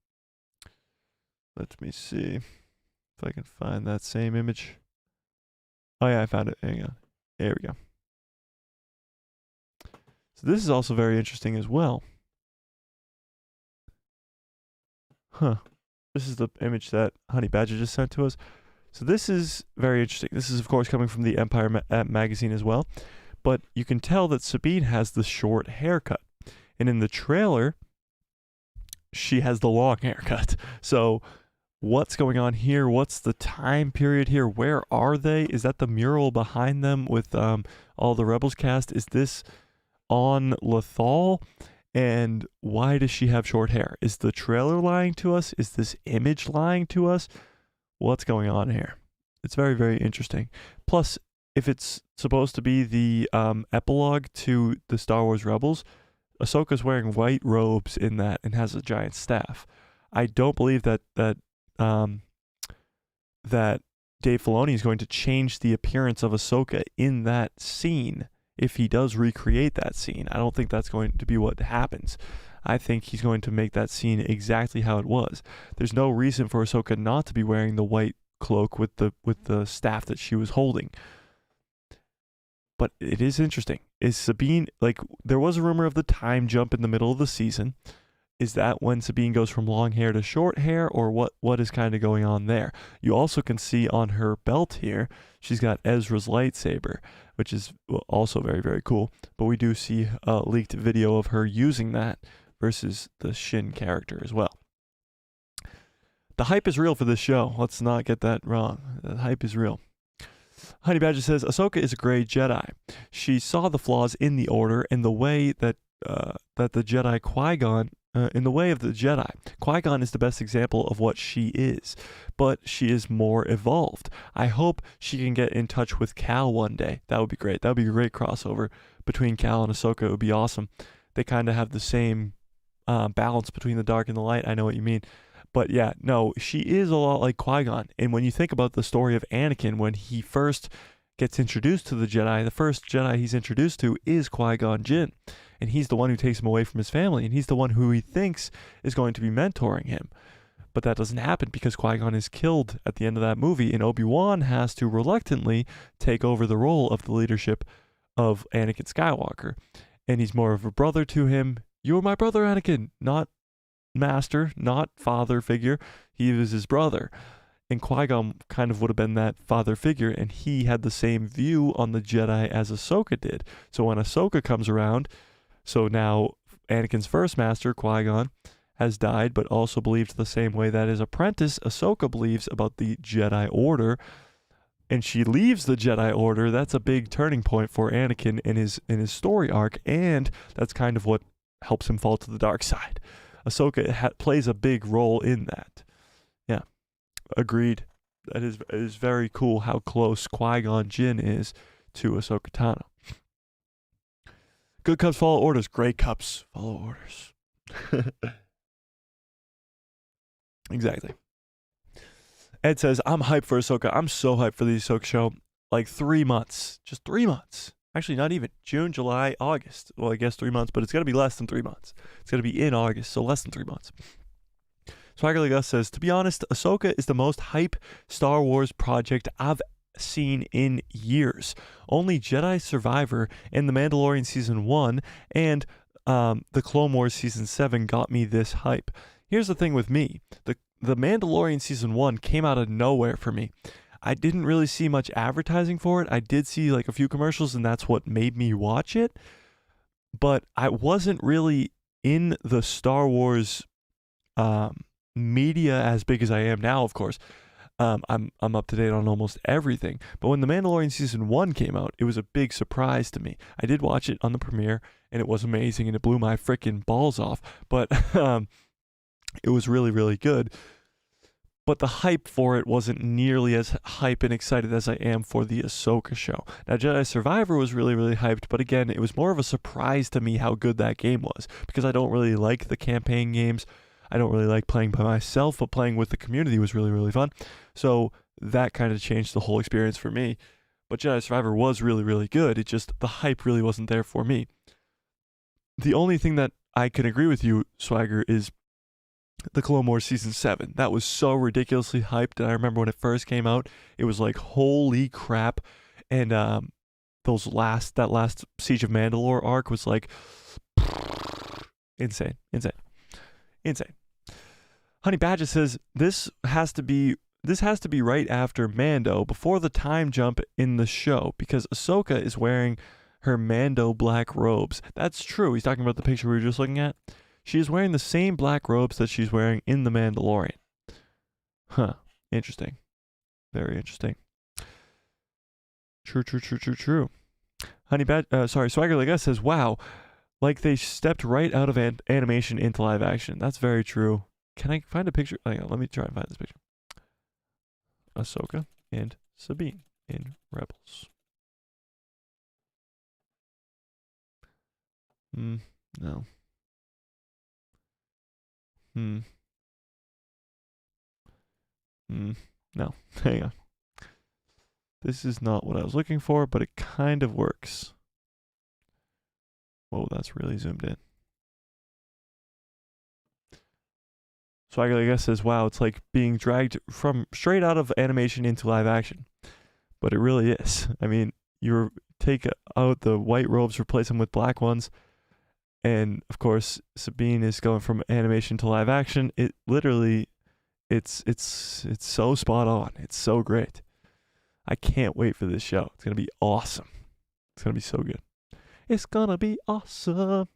Let me see if I can find that same image. Oh yeah, I found it. Hang on. There we go. So this is also very interesting as well. Huh. This is the image that Honey Badger just sent to us. So this is very interesting. This is, of course, coming from the Empire magazine as well. But you can tell that Sabine has the short haircut. And in the trailer, she has the long haircut. So what's going on here? What's the time period here? Where are they? Is that the mural behind them with all the Rebels cast? Is this on Lothal? And why does she have short hair? Is the trailer lying to us? Is this image lying to us? What's going on here? It's very, very interesting. Plus, if it's supposed to be the epilogue to the Star Wars Rebels, Ahsoka's wearing white robes in that and has a giant staff. I don't believe that Dave Filoni is going to change the appearance of Ahsoka in that scene. If he does recreate that scene, I don't think that's going to be what happens. I think he's going to make that scene exactly how it was. There's no reason for Ahsoka not to be wearing the white cloak with the staff that she was holding. But it is interesting. Is Sabine, like, there was a rumor of the time jump in the middle of the season. is that when Sabine goes from long hair to short hair, or what is kind of going on there? You also can see on her belt here, she's got Ezra's lightsaber, which is also very, very cool. But we do see a leaked video of her using that versus the Shin character as well. The hype is real for this show. Let's not get that wrong. The hype is real. Honey Badger says, Ahsoka is a great Jedi. She saw the flaws in the Order and the way that the Jedi Qui-Gon, in the way of the Jedi. Qui-Gon is the best example of what she is, but she is more evolved. I hope she can get in touch with Cal one day. That would be great. That would be a great crossover between Cal and Ahsoka. It would be awesome. They kind of have the same balance between the dark and the light. I know what you mean. But yeah, no, she is a lot like Qui-Gon. And when you think about the story of Anakin, when he first gets introduced to the Jedi, the first Jedi he's introduced to is Qui-Gon Jinn. And he's the one who takes him away from his family. And he's the one who he thinks is going to be mentoring him. But that doesn't happen because Qui-Gon is killed at the end of that movie. And Obi-Wan has to reluctantly take over the role of the leadership of Anakin Skywalker. And he's more of a brother to him. You're my brother, Anakin, not master, not father figure. He was his brother. And Qui-Gon kind of would have been that father figure, and he had the same view on the Jedi as Ahsoka did. So when Ahsoka comes around, so now Anakin's first master, Qui-Gon, has died, but also believed the same way that his apprentice, Ahsoka, believes about the Jedi Order, and she leaves the Jedi Order. That's a big turning point for Anakin in his story arc, and that's kind of what helps him fall to the dark side. Ahsoka plays a big role in that. Yeah, agreed. That is very cool how close Qui-Gon Jinn is to Ahsoka Tano. Good cups follow orders. Great cups follow orders. Exactly. Ed says, I'm hyped for Ahsoka. I'm so hyped for the Ahsoka show. Like 3 months. Just 3 months. Actually, not even. June, July, August. Well, I guess 3 months, but it's got to be less than 3 months. It's got to be in August, so less than 3 months. Swaggerly Gus says, to be honest, Ahsoka is the most hype Star Wars project I've seen in years. Only Jedi Survivor and The Mandalorian Season 1 and The Clone Wars Season 7 got me this hype. Here's the thing with me. The Mandalorian Season 1 came out of nowhere for me. I didn't really see much advertising for it. I did see like a few commercials, and that's what made me watch it. But I wasn't really in the Star Wars media as big as I am now, of course. I'm up to date on almost everything. But when The Mandalorian Season 1 came out, it was a big surprise to me. I did watch it on the premiere, and it was amazing, and it blew my freaking balls off. But it was really, really good. But the hype for it wasn't nearly as hype and excited as I am for the Ahsoka show. Now, Jedi Survivor was really, really hyped, but again, it was more of a surprise to me how good that game was, because I don't really like the campaign games. I don't really like playing by myself, but playing with the community was really, really fun. So that kind of changed the whole experience for me. But Jedi Survivor was really, really good. It just, the hype really wasn't there for me. The only thing that I can agree with you, Swagger, is the Clone Wars Season 7. That was so ridiculously hyped, and I remember when it first came out, it was like, holy crap. And that last Siege of Mandalore arc was like insane. Honey Badger says this has to be right after Mando, before the time jump in the show, because Ahsoka is wearing her Mando black robes. That's true. He's talking about the picture we were just looking at. She is wearing the same black robes that she's wearing in The Mandalorian. Huh. Interesting. Very interesting. True. Swagger Like Us says, wow, like they stepped right out of animation into live action. That's very true. Can I find a picture? Hang on, let me try and find this picture. Ahsoka and Sabine in Rebels. No. No. Hang on. This is not what I was looking for, but it kind of works. Whoa, that's really zoomed in. Swagger, I guess, says, wow, it's like being dragged from straight out of animation into live action. But it really is. I mean, you take out the white robes, replace them with black ones. And of course, Sabine is going from animation to live action. It literally, it's so spot on. It's so great. I can't wait for this show. It's gonna be awesome. It's gonna be so good. It's gonna be awesome.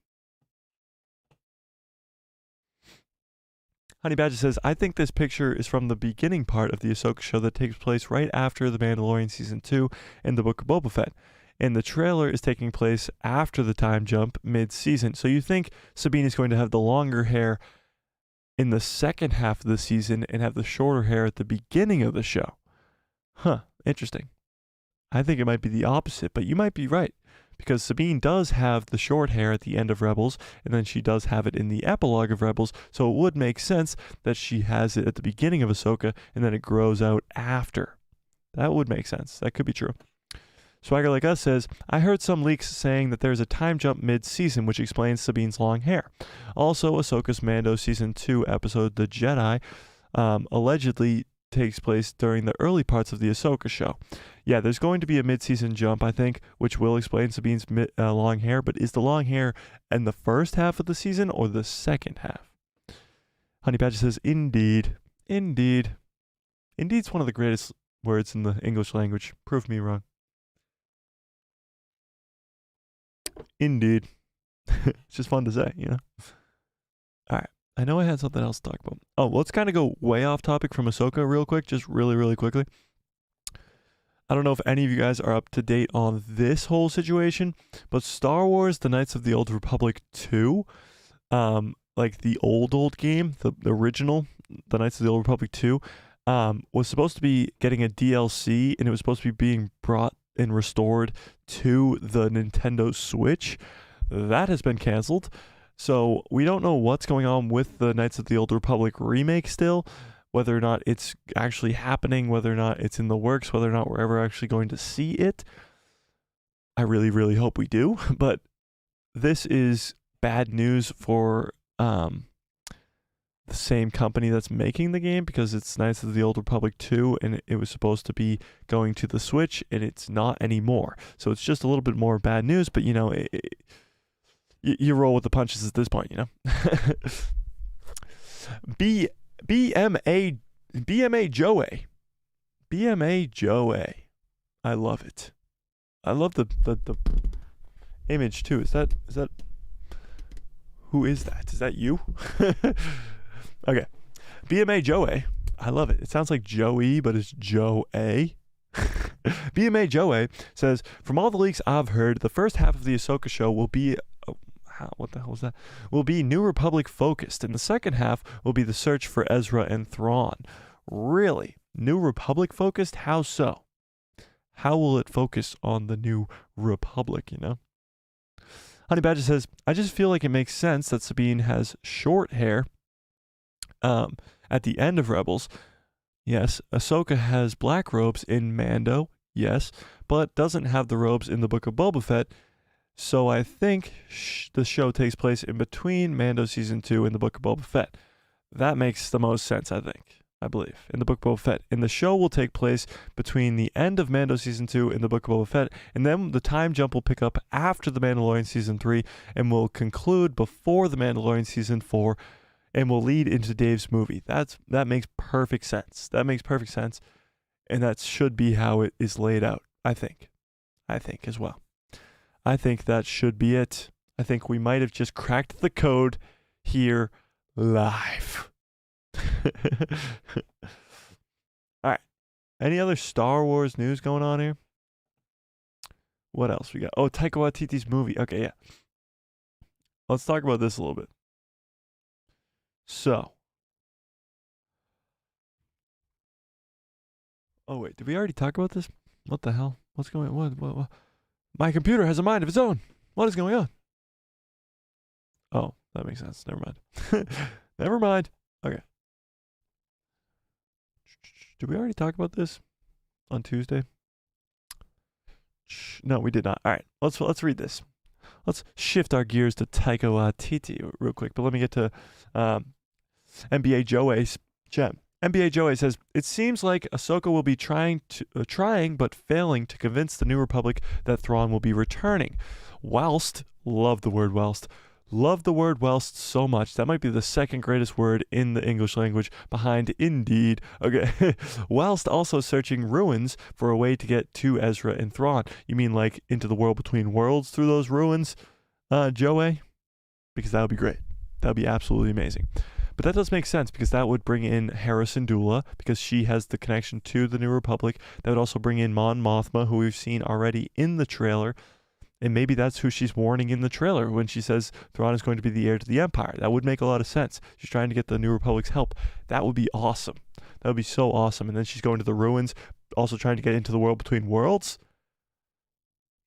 Honey Badger says, I think this picture is from the beginning part of the Ahsoka show that takes place right after The Mandalorian Season 2 and the Book of Boba Fett. And the trailer is taking place after the time jump mid-season. So you think Sabine is going to have the longer hair in the second half of the season and have the shorter hair at the beginning of the show. Huh, interesting. I think it might be the opposite, but you might be right. Because Sabine does have the short hair at the end of Rebels, and then she does have it in the epilogue of Rebels, so it would make sense that she has it at the beginning of Ahsoka, and then it grows out after. That would make sense. That could be true. Swagger Like Us says, I heard some leaks saying that there's a time jump mid-season, which explains Sabine's long hair. Also, Ahsoka's Mando Season 2 episode, The Jedi, allegedly takes place during the early parts of the Ahsoka show. Yeah, there's going to be a mid-season jump, I think, which will explain Sabine's long hair, but is the long hair in the first half of the season or the second half? Honey Badger says, indeed. Indeed. Indeed's one of the greatest words in the English language. Prove me wrong. Indeed. It's just fun to say, you know? All right. I know I had something else to talk about. Oh, let's kind of go way off topic from Ahsoka real quick, just really, really quickly. I don't know if any of you guys are up to date on this whole situation, but Star Wars: The Knights of the Old Republic 2, like the old game, the original, The Knights of the Old Republic 2, was supposed to be getting a DLC, and it was supposed to be being brought and restored to the Nintendo Switch. That has been canceled. So we don't know what's going on with the Knights of the Old Republic remake still, whether or not it's actually happening, whether or not it's in the works, whether or not we're ever actually going to see it. I really, really hope we do. But this is bad news for the same company that's making the game, because it's Knights of the Old Republic 2, and it was supposed to be going to the Switch, and it's not anymore. So it's just a little bit more bad news, but you know, you roll with the punches at this point, you know? BMA Joey. I love it. I love the image too. Is that who is that? Is that you? Okay. BMA Joey. I love it. It sounds like Joey, but it's Joe A. BMA Joey says, from all the leaks I've heard, the first half of the Ahsoka show will be what the hell was that? Will be New Republic focused, and the second half will be the search for Ezra and Thrawn. Really? New Republic focused? How so? How will it focus on the New Republic, you know? Honey Badger says, I just feel like it makes sense that Sabine has short hair at the end of Rebels. Yes, Ahsoka has black robes in Mando, yes, but doesn't have the robes in the Book of Boba Fett. So I think the show takes place in between Mando Season 2 and the Book of Boba Fett. That makes the most sense, I believe, in the Book of Boba Fett. And the show will take place between the end of Mando Season 2 and the Book of Boba Fett, and then the time jump will pick up after The Mandalorian Season 3 and will conclude before The Mandalorian Season 4 and will lead into Dave's movie. That makes perfect sense. That makes perfect sense, and that should be how it is laid out, I think as well. I think that should be it. I think we might have just cracked the code here live. All right. Any other Star Wars news going on here? What else we got? Oh, Taika Watiti's movie. Okay, yeah. Let's talk about this a little bit. So. Oh, wait. Did we already talk about this? What the hell? What's going on? What? My computer has a mind of its own. What is going on? Oh, that makes sense. Never mind. Never mind. Okay. Did we already talk about this on Tuesday? No, we did not. All right. Let's read this. Let's shift our gears to Taika Watiti real quick. But let me get to NBA Joey's gem. NBA Joey says, it seems like Ahsoka will be trying but failing to convince the New Republic that Thrawn will be returning. Whilst, love the word whilst, Love the word whilst so much. That might be the second greatest word in the English language behind indeed. Okay. Whilst also searching ruins for a way to get to Ezra and Thrawn. You mean like into the world between worlds through those ruins, Joey? Because that would be great. That would be absolutely amazing. But that does make sense because that would bring in Hera Syndulla because she has the connection to the New Republic. That would also bring in Mon Mothma, who we've seen already in the trailer. And maybe that's who she's warning in the trailer when she says Thrawn is going to be the heir to the Empire. That would make a lot of sense. She's trying to get the New Republic's help. That would be awesome. That would be so awesome. And then she's going to the ruins, also trying to get into the world between worlds.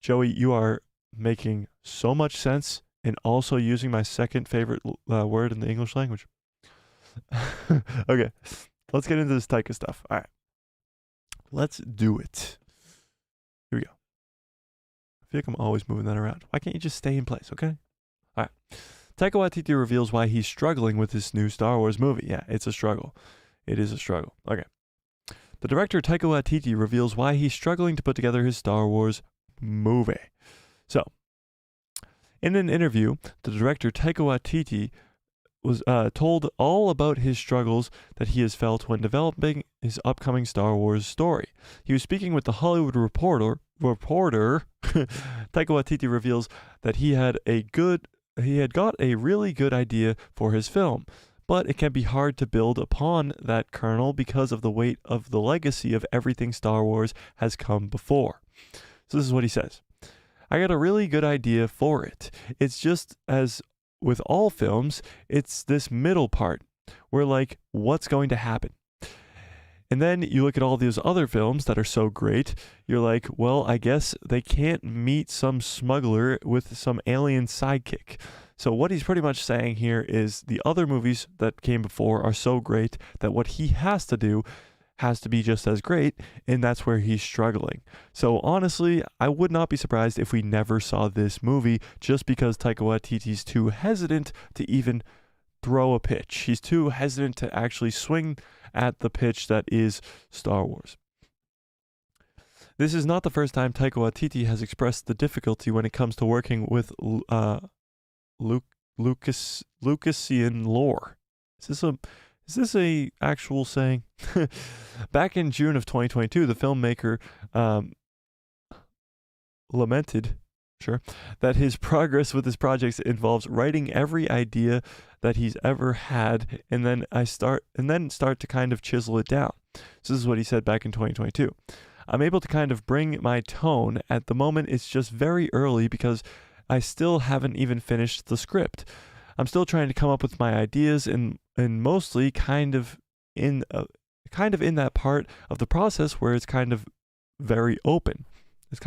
Joey, you are making so much sense and also using my second favorite word in the English language. Okay, let's get into this Taika stuff. All right. Let's do it. Here we go. I feel like I'm always moving that around. Why can't you just stay in place, okay? All right. Taika Watiti reveals why he's struggling with this new Star Wars movie. Yeah, it's a struggle. It is a struggle. Okay. The director Taika Watiti reveals why he's struggling to put together his Star Wars movie. So, in an interview, the director Taika Watiti was told all about his struggles that he has felt when developing his upcoming Star Wars story. He was speaking with the Hollywood Reporter. Taika Watiti reveals that he had got a really good idea for his film, but it can be hard to build upon that kernel because of the weight of the legacy of everything Star Wars has come before. So this is what he says. I got a really good idea for it. It's just as with all films, it's this middle part where like, what's going to happen? And then you look at all these other films that are so great, you're like, well, I guess they can't meet some smuggler with some alien sidekick. So what he's pretty much saying here is the other movies that came before are so great that what he has to do has to be just as great, and that's where he's struggling. So honestly, I would not be surprised if we never saw this movie just because Taika Waititi's too hesitant to even throw a pitch. He's too hesitant to actually swing at the pitch that is Star Wars. This is not the first time Taika Watiti has expressed the difficulty when it comes to working with Lucasian lore. Is this a actual saying? Back in June of 2022, the filmmaker lamented, that his progress with his projects involves writing every idea that he's ever had, and then start to kind of chisel it down. So this is what he said back in 2022. I'm able to kind of bring my tone. At the moment, it's just very early because I still haven't even finished the script. I'm still trying to come up with my ideas and mostly kind of in that part of the process where it's kind of very open. It's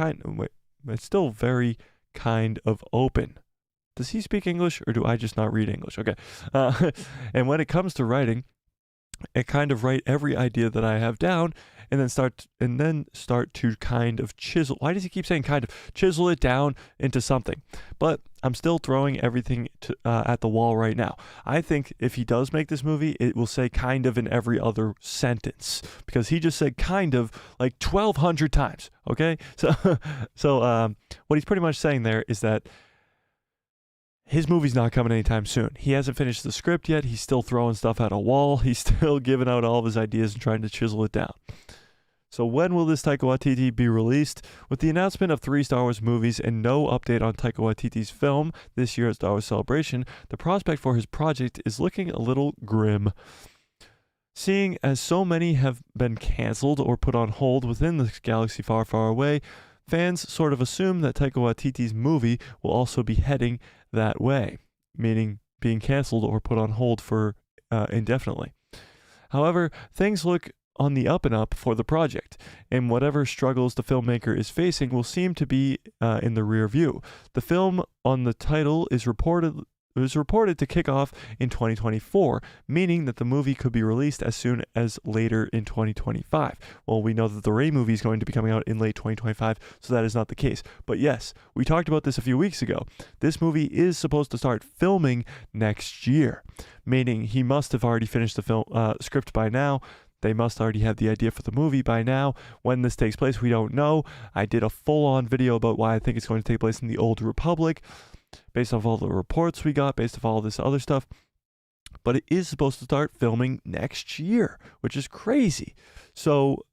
still very kind of open. Does he speak English or do I just not read English? Okay. And when it comes to writing, I kind of write every idea that I have down and then start to kind of chisel. Why does he keep saying kind of? Chisel it down into something. But I'm still throwing everything at the wall right now. I think if he does make this movie, it will say kind of in every other sentence because he just said kind of like 1,200 times. Okay? So what he's pretty much saying there is that his movie's not coming anytime soon. He hasn't finished the script yet. He's still throwing stuff at a wall. He's still giving out all of his ideas and trying to chisel it down. So when will this Taika Waititi be released? With the announcement of 3 Star Wars movies and no update on Taika Waititi's film this year at Star Wars Celebration, the prospect for his project is looking a little grim. Seeing as so many have been cancelled or put on hold within the galaxy far, far away, fans sort of assume that Taika Waititi's movie will also be heading that way, meaning being canceled or put on hold for indefinitely. However, things look on the up and up for the project, and whatever struggles the filmmaker is facing will seem to be in the rear view. The film on the title is reported to kick off in 2024, meaning that the movie could be released as soon as later in 2025. Well, we know that the Rey movie is going to be coming out in late 2025, so that is not the case. But yes, we talked about this a few weeks ago. This movie is supposed to start filming next year, meaning he must have already finished the film script by now. They must already have the idea for the movie by now. When this takes place, we don't know. I did a full-on video about why I think it's going to take place in the Old Republic. based off all the reports we got, based off all this other stuff. But it is supposed to start filming next year, which is crazy. So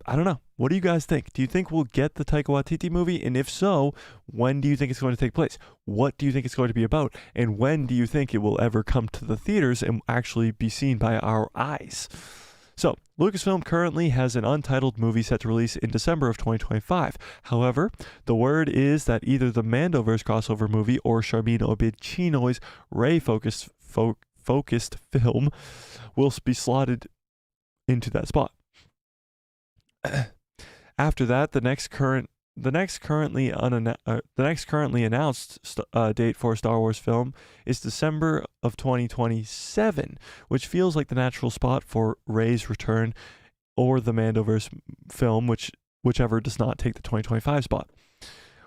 I don't know. What do you guys think? Do you think we'll get the Taika Watiti movie? And if so, when do you think it's going to take place? What do you think it's going to be about? And when do you think it will ever come to the theaters and actually be seen by our eyes? So, Lucasfilm currently has an untitled movie set to release in December of 2025. However, the word is that either the Mandoverse crossover movie or Sharmeen Obaid-Chinoy's Rey-focused film will be slotted into that spot. After that, the next currently announced date for a Star Wars film is December of 2027, which feels like the natural spot for Rey's return, or the Mandoverse film, whichever does not take the 2025 spot.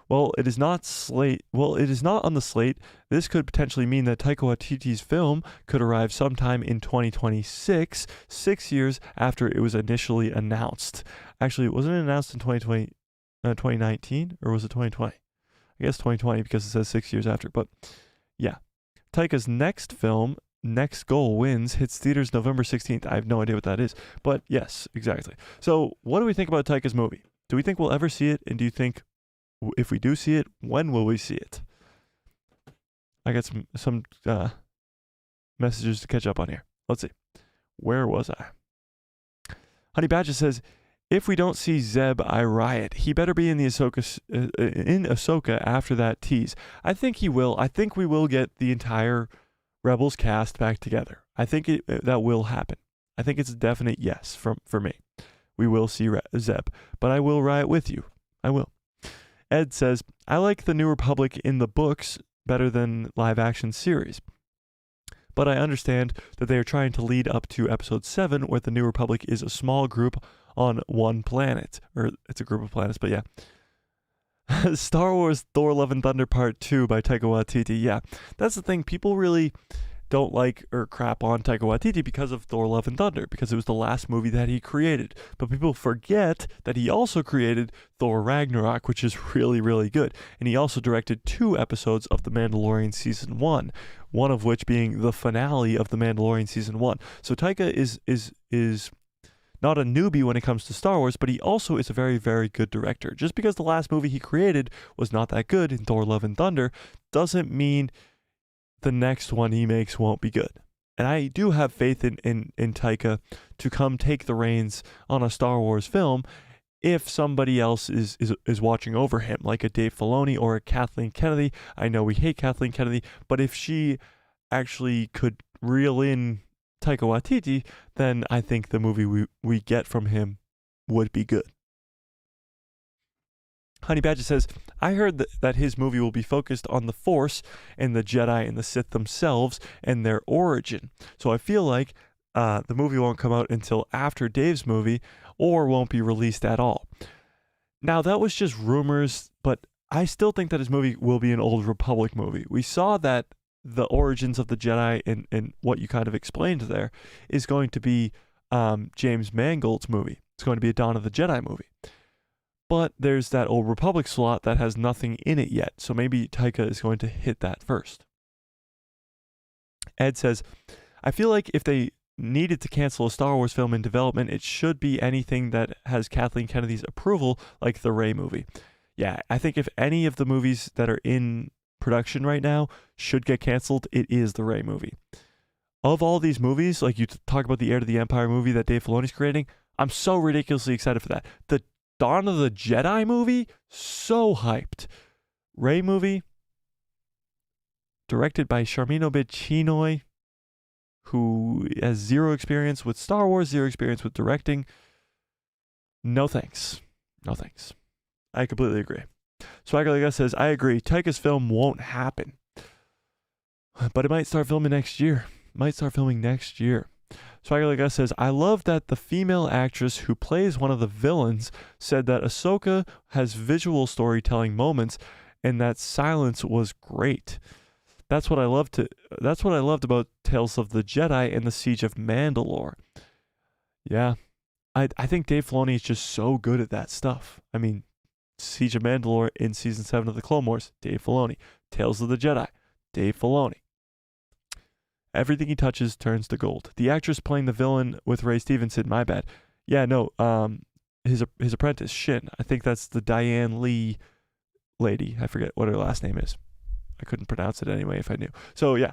Well, it is not on the slate. This could potentially mean that Taika Waititi's film could arrive sometime in 2026, 6 years after it was initially announced. Actually, wasn't it announced in 2019, or was it 2020? I guess 2020, because it says 6 years after. But yeah, Taika's next film, Next Goal Wins, hits theaters November 16th. I have no idea what that is, but yes, exactly. So what do we think about Taika's movie? Do we think we'll ever see it? And do you think, if we do see it, when will we see it? I got some messages to catch up on here. Let's see. Where was I? Honey Badger says, if we don't see Zeb, I riot. He better be in the Ahsoka after that tease. I think he will. I think we will get the entire Rebels cast back together. I think that will happen. I think it's a definite yes for me. We will see Zeb, but I will riot with you. I will. Ed says, I like the New Republic in the books better than live action series. But I understand that they are trying to lead up to episode 7, where the New Republic is a small group on one planet. Or it's a group of planets, but yeah. Star Wars Thor Love and Thunder Part 2 by Taika Watiti. Yeah, that's the thing. People really don't like or crap on Taika Watiti because of Thor Love and Thunder, because it was the last movie that he created. But people forget that he also created Thor Ragnarok, which is really, really good. And he also directed 2 episodes of The Mandalorian Season 1, one of which being the finale of The Mandalorian Season 1. So Taika is not a newbie when it comes to Star Wars, but he also is a very, very good director. Just because the last movie he created was not that good in Thor Love and Thunder doesn't mean the next one he makes won't be good. And I do have faith in Taika to come take the reins on a Star Wars film if somebody else is watching over him, like a Dave Filoni or a Kathleen Kennedy. I know we hate Kathleen Kennedy, but if she actually could reel in Taika Watiti, then I think the movie we get from him would be good. Honey Badger says, I heard that his movie will be focused on the Force and the Jedi and the Sith themselves and their origin. So I feel like the movie won't come out until after Dave's movie, or won't be released at all. Now, that was just rumors, but I still think that his movie will be an Old Republic movie. We saw that the origins of the Jedi and what you kind of explained there is going to be James Mangold's movie. It's going to be a Dawn of the Jedi movie. But there's that Old Republic slot that has nothing in it yet, so maybe Taika is going to hit that first. Ed says, I feel like if they needed to cancel a Star Wars film in development, it should be anything that has Kathleen Kennedy's approval, like the Rey movie. Yeah, I think if any of the movies that are in production right now should get canceled, it is the Rey movie. Of all these movies, like you talk about the Heir to the Empire movie that Dave Filoni's creating, I'm so ridiculously excited for that. The Dawn of the Jedi movie, so hyped. Rey movie, directed by Sharmeen Obaid-Chinoy, who has zero experience with Star Wars, zero experience with directing. No thanks. No thanks. I completely agree. Swagger Like Us says, I agree. Taika's film won't happen. But it might start filming next year. Swagger Like Us says, I love that the female actress who plays one of the villains said that Ahsoka has visual storytelling moments and that silence was great. That's what I loved about Tales of the Jedi and the Siege of Mandalore. Yeah. I think Dave Filoni is just so good at that stuff. I mean, Siege of Mandalore in season 7 of the Clone Wars, Dave Filoni. Tales of the Jedi, Dave Filoni. Everything he touches turns to gold. The actress playing the villain with Ray Stevenson, my bad. Yeah, no, his apprentice, Shin. I think that's the Diane Lee lady. I forget what her last name is. I couldn't pronounce it anyway if I knew. So yeah,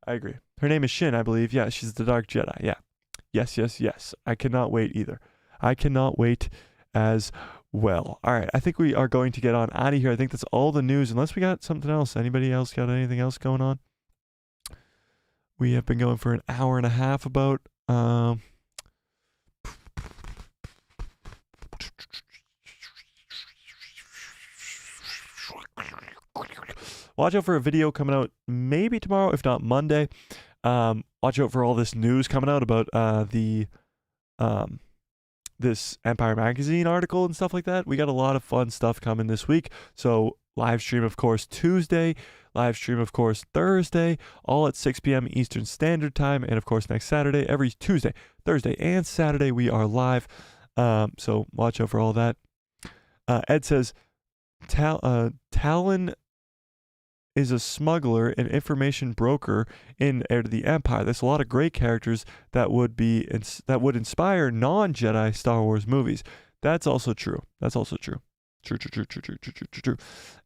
I agree. Her name is Shin, I believe. Yeah, she's the Dark Jedi. Yeah. Yes. I cannot wait either. I cannot wait as well. All right, I think we are going to get on out of here. I think that's all the news, unless we got something else. Anybody else got anything else going on? We have been going for an hour and a half about. Watch out for a video coming out maybe tomorrow, if not Monday. Watch out for all this news coming out about this Empire Magazine article and stuff like that. We got a lot of fun stuff coming this week. So live stream, of course, Tuesday. Live stream, of course, Thursday, all at 6 p.m. Eastern Standard Time. And, of course, next Saturday, every Tuesday, Thursday, and Saturday, we are live. So watch out for all that. Ed says, Talon is a smuggler and information broker in Heir to the Empire. There's a lot of great characters that would inspire non-Jedi Star Wars movies. That's also true. True.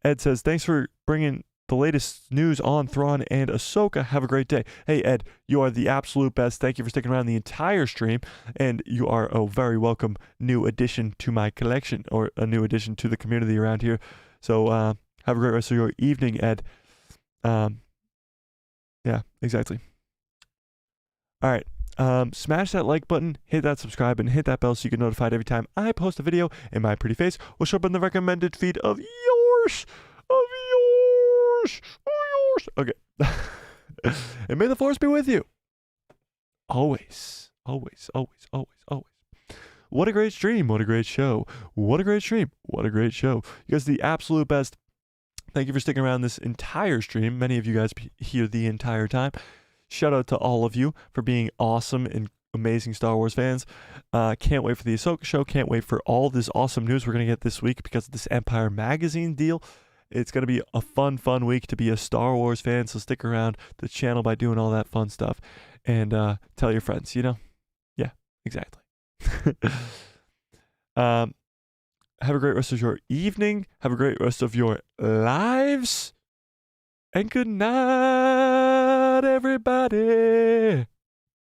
Ed says, thanks for bringing the latest news on Thrawn and Ahsoka. Have a great day. Hey, Ed, you are the absolute best. Thank you for sticking around the entire stream, and you are a very welcome new addition to my collection, or a new addition to the community around here. So have a great rest of your evening, Ed. Yeah, exactly. All right. Smash that like button, hit that subscribe, and hit that bell so you get notified every time I post a video, and my pretty face will show up in the recommended feed of yours. Okay. And may the force be with you. Always. What a great stream. What a great show. What a great stream. What a great show. You guys are the absolute best. Thank you for sticking around this entire stream. Many of you guys here the entire time. Shout out to all of you for being awesome and amazing Star Wars fans. Can't wait for the Ahsoka show. Can't wait for all this awesome news we're going to get this week because of this Empire Magazine deal. It's going to be a fun week to be a Star Wars fan, so stick around the channel by doing all that fun stuff. And tell your friends, Yeah, exactly. Have a great rest of your evening. Have a great rest of your lives. And good night, everybody.